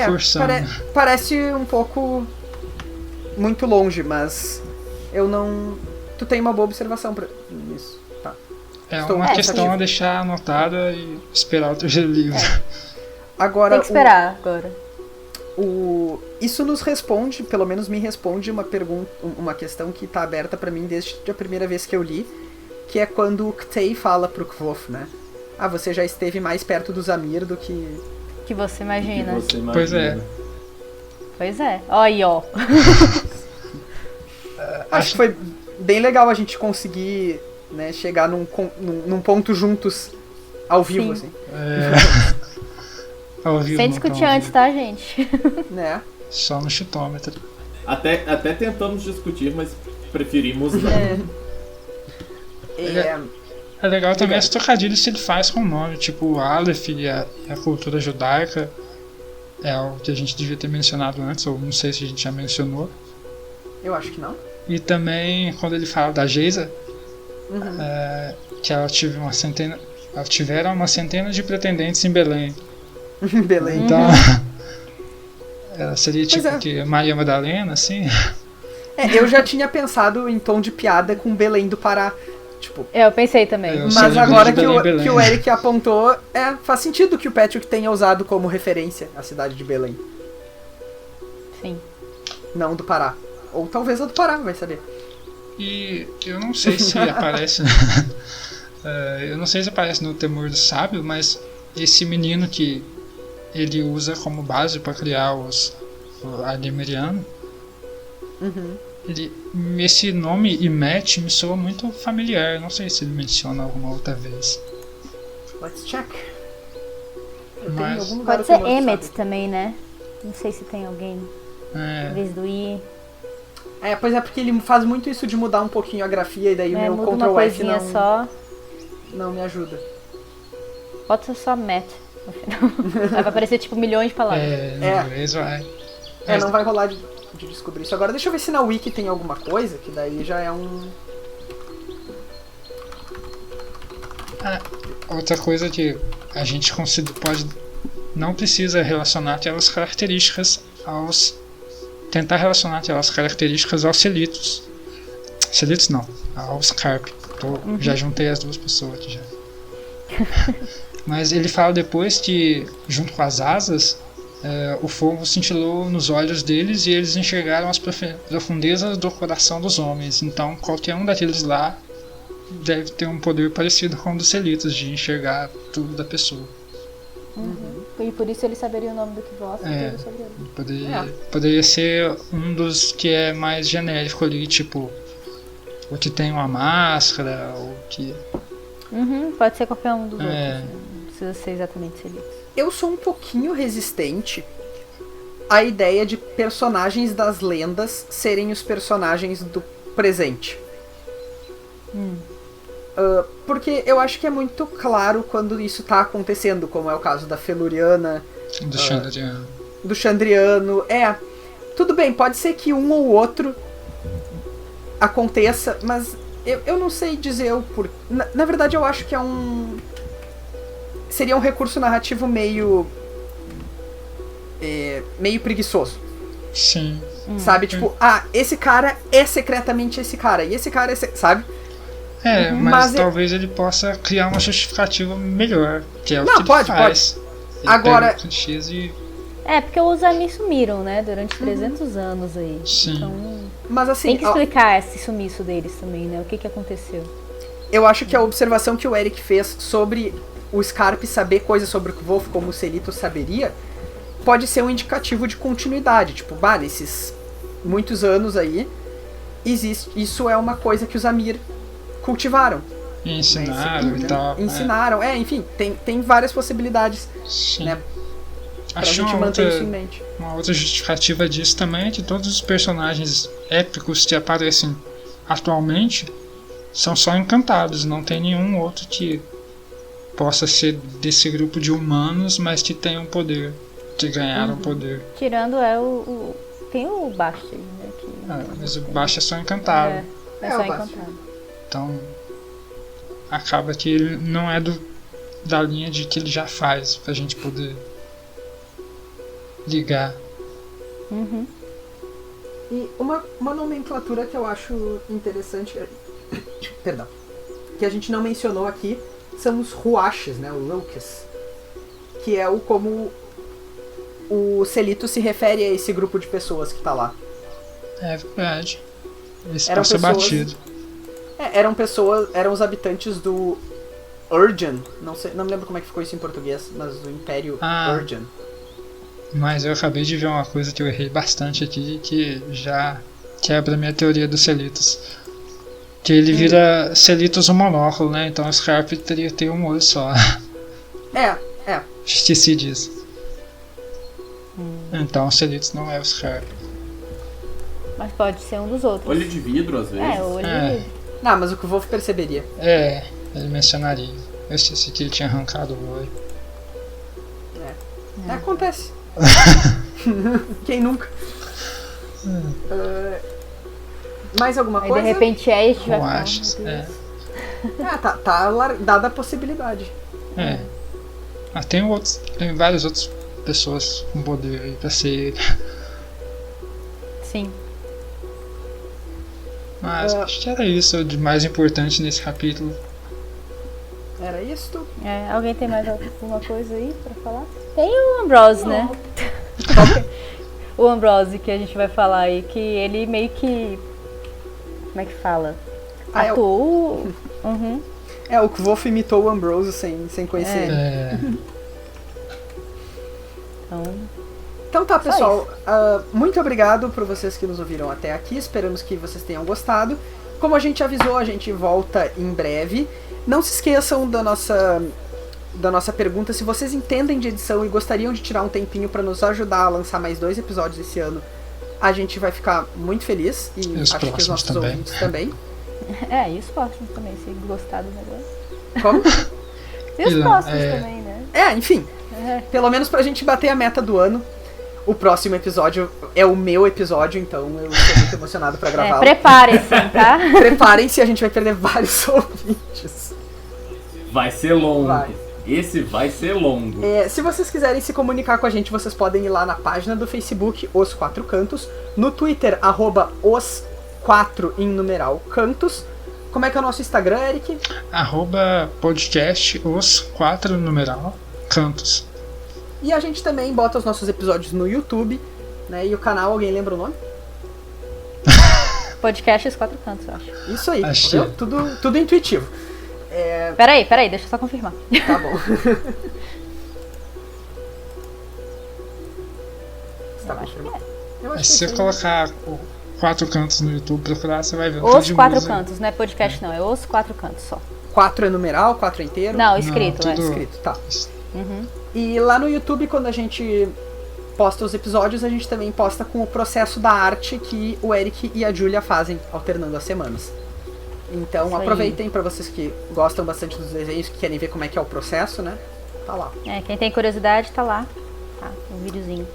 forçando. Parece um pouco muito longe, mas eu não... Tu tem uma boa observação pra isso. Tá. É Estou uma muito questão pensativo. a deixar anotada e esperar o terceiro livro. Agora, Tem que esperar agora. Isso nos responde, pelo menos me responde uma pergunta, uma questão que tá aberta pra mim desde a primeira vez que eu li, que é quando o Ktei fala pro Kvothe, né? Ah, você já esteve mais perto do Zamir do que... Que você imagina. Que você imagina. Pois é. Pois é. Ó aí, ó. Acho que foi bem legal a gente conseguir, né, chegar num ponto juntos, ao vivo, Sim. assim. Ao vivo, Sem não discutir tão ao antes, vivo. tá, gente? Né? Só no chutômetro. Até tentamos discutir, mas preferimos não. É legal também as trocadilhos que ele faz com o nome, tipo o Aleph e a cultura judaica. É algo que a gente devia ter mencionado antes, ou não sei se a gente já mencionou. Eu acho que não. E também quando ele fala da Geisa, que ela tiveram uma centena de pretendentes em Belém. Belém. Então, ela seria tipo é. que Maria Madalena, assim. Eu já tinha pensado em tom de piada com Belém do Pará. Tipo, Eu pensei também. Eu mas lembrei agora de Belém. que o Eric apontou, faz sentido que o Patrick tenha usado como referência a cidade de Belém. Sim. Não do Pará. Ou talvez a do Pará, vai saber. E eu não sei se aparece. Eu não sei se aparece no Temor do Sábio, mas esse menino que ele usa como base para criar o Alimeriano, esse nome Imet me soa muito familiar. Não sei se ele menciona alguma outra vez. Let's check. Eu Mas- tenho em algum lugar Pode o ser Temor do Emmet Sábio. também, né? Não sei se tem alguém em vez do I. Pois é, porque ele faz muito isso de mudar um pouquinho a grafia e daí o meu Muda uma Ctrl F coisinha não, só. não me ajuda. Bota só Met no final. Aí vai aparecer tipo milhões de palavras. No inglês vai. Não vai rolar de descobrir isso. Agora deixa eu ver se na Wiki tem alguma coisa, que daí já é um... Outra coisa que a gente não precisa relacionar aquelas características tentar relacionar aquelas características aos Selitos. Selitos não, aos Carpe. Já juntei as duas pessoas aqui já. Mas ele fala depois que, junto com as asas, o fogo cintilou nos olhos deles e eles enxergaram as profundezas do coração dos homens. Então qualquer um daqueles lá deve ter um poder parecido com o dos Selitos, de enxergar tudo da pessoa. E por isso ele saberia o nome do Kvoth e tudo sobre ele. Poderia ser um dos que é mais genérico ali, tipo o que tem uma máscara, o que... Pode ser qualquer um dos outros. É. Né? Não precisa ser exatamente Selitos. Eu sou um pouquinho resistente à ideia de personagens das lendas serem os personagens do presente. Porque eu acho que é muito claro quando isso tá acontecendo, como é o caso da Feluriana, do Chandriano. do Chandriano. Tudo bem, pode ser que um ou outro aconteça, mas eu não sei dizer o porquê. Na verdade, eu acho que seria um recurso narrativo meio preguiçoso. Sim. Sabe? Tipo, esse cara é secretamente esse cara, e esse cara é... Sabe? Mas talvez ele possa criar uma justificativa melhor, que é o que ele pode. faz. Ele Agora... pega clichês e... Porque os Zamir sumiram, né? Durante 300 anos aí. Sim. Então, Mas assim... tem que explicar esse sumiço deles também, né? O que aconteceu. Eu acho que a observação que o Eric fez sobre o Scarpe saber coisas sobre o Kvoth como o Selito saberia, pode ser um indicativo de continuidade. Tipo, nesses muitos anos aí, isso é uma coisa que os Zamir cultivaram. E ensinaram e tal. Ensinaram, enfim, tem várias possibilidades. Sim. Né, pra Acho gente manter isso em mente. Uma outra justificativa disso também é que todos os personagens épicos que aparecem atualmente são só encantados, não tem nenhum outro que possa ser desse grupo de humanos, mas que tenham poder, que ganharam poder. Tirando tem o Bast, né? Mas o Bast é só encantado. É só encantado. Então, acaba que ele não é da linha de que ele já faz, pra gente poder ligar. E uma nomenclatura que eu acho interessante, perdão, que a gente não mencionou aqui, são os Ruaches, né, o Locus, que é como o Celito se refere a esse grupo de pessoas que tá lá. É verdade. Esse Eram passa pessoas- batido. Eram os habitantes do Urgen, não me lembro como é que ficou isso em português, mas do Império Urgen. Mas eu acabei de ver uma coisa que eu errei bastante aqui, que já quebra a minha teoria dos Celitos. Que ele vira Celitos um monóculo, né? Então o Scarp teria que ter um olho só. Esqueci disso. Então o Celitos não é o Scarp. Mas pode ser um dos outros. Olho de vidro, às vezes. O olho É. de vidro. Não, mas o que o Wolf perceberia. Ele mencionaria. Eu esqueci que ele tinha arrancado o olho. Acontece. Quem nunca? Mais alguma Aí coisa? de repente a gente vai Ruaches, falar. Tá dada a possibilidade. Tem várias outras pessoas com poder aí pra ser ele. Sim. Mas acho que era isso de mais importante nesse capítulo. Era isso? Alguém tem mais alguma coisa aí pra falar? Tem o Ambrose, né? O Ambrose que a gente vai falar aí, que ele meio que... Como é que fala? Atuou... O Kvolf imitou o Ambrose sem conhecer ele. Então tá, pessoal. Muito obrigado por vocês que nos ouviram até aqui. Esperamos que vocês tenham gostado. Como a gente avisou, a gente volta em breve. Não se esqueçam da nossa pergunta. Se vocês entendem de edição e gostariam de tirar um tempinho para nos ajudar a lançar mais 2 episódios esse ano, a gente vai ficar muito feliz. E acho que os nossos ouvintes também. E os próximos também, se gostar do negócio. Como? E os próximos também, né? Enfim. Pelo menos pra gente bater a meta do ano. O próximo episódio é o meu episódio, então eu estou muito emocionado pra gravá-lo. Preparem-se, tá? Preparem-se, a gente vai perder vários ouvintes. Vai ser longo. Esse vai ser longo. Se vocês quiserem se comunicar com a gente, vocês podem ir lá na página do Facebook, Os Quatro Cantos, no Twitter, @os4 em numeral cantos. Como é que é o nosso Instagram, Eric? @podcast os4 numeral cantos. E a gente também bota os nossos episódios no YouTube, né? E o canal, alguém lembra o nome? Podcast Os Quatro Cantos, eu acho. Isso aí, viu? Tudo intuitivo. Peraí, deixa eu só confirmar. Tá bom. Você tá confirmando? Se você colocar Quatro Cantos no YouTube, procurar, você vai ver. Os Quatro Cantos, não é podcast não, é Os Quatro Cantos só. 4 é numeral, 4 é inteiro? Não, escrito, Escrito, tá. E lá no YouTube, quando a gente posta os episódios, a gente também posta com o processo da arte que o Eric e a Julia fazem, alternando as semanas. Então isso aproveitem para vocês que gostam bastante dos desenhos, que querem ver como é que é o processo, né? Tá lá. Quem tem curiosidade, tá lá. Tá, um videozinho.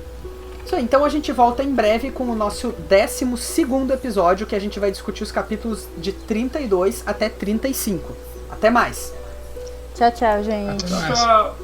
Isso aí, então a gente volta em breve com o nosso 12º episódio, que a gente vai discutir os capítulos de 32 até 35. Até mais! Tchau, gente. Até mais. Tchau.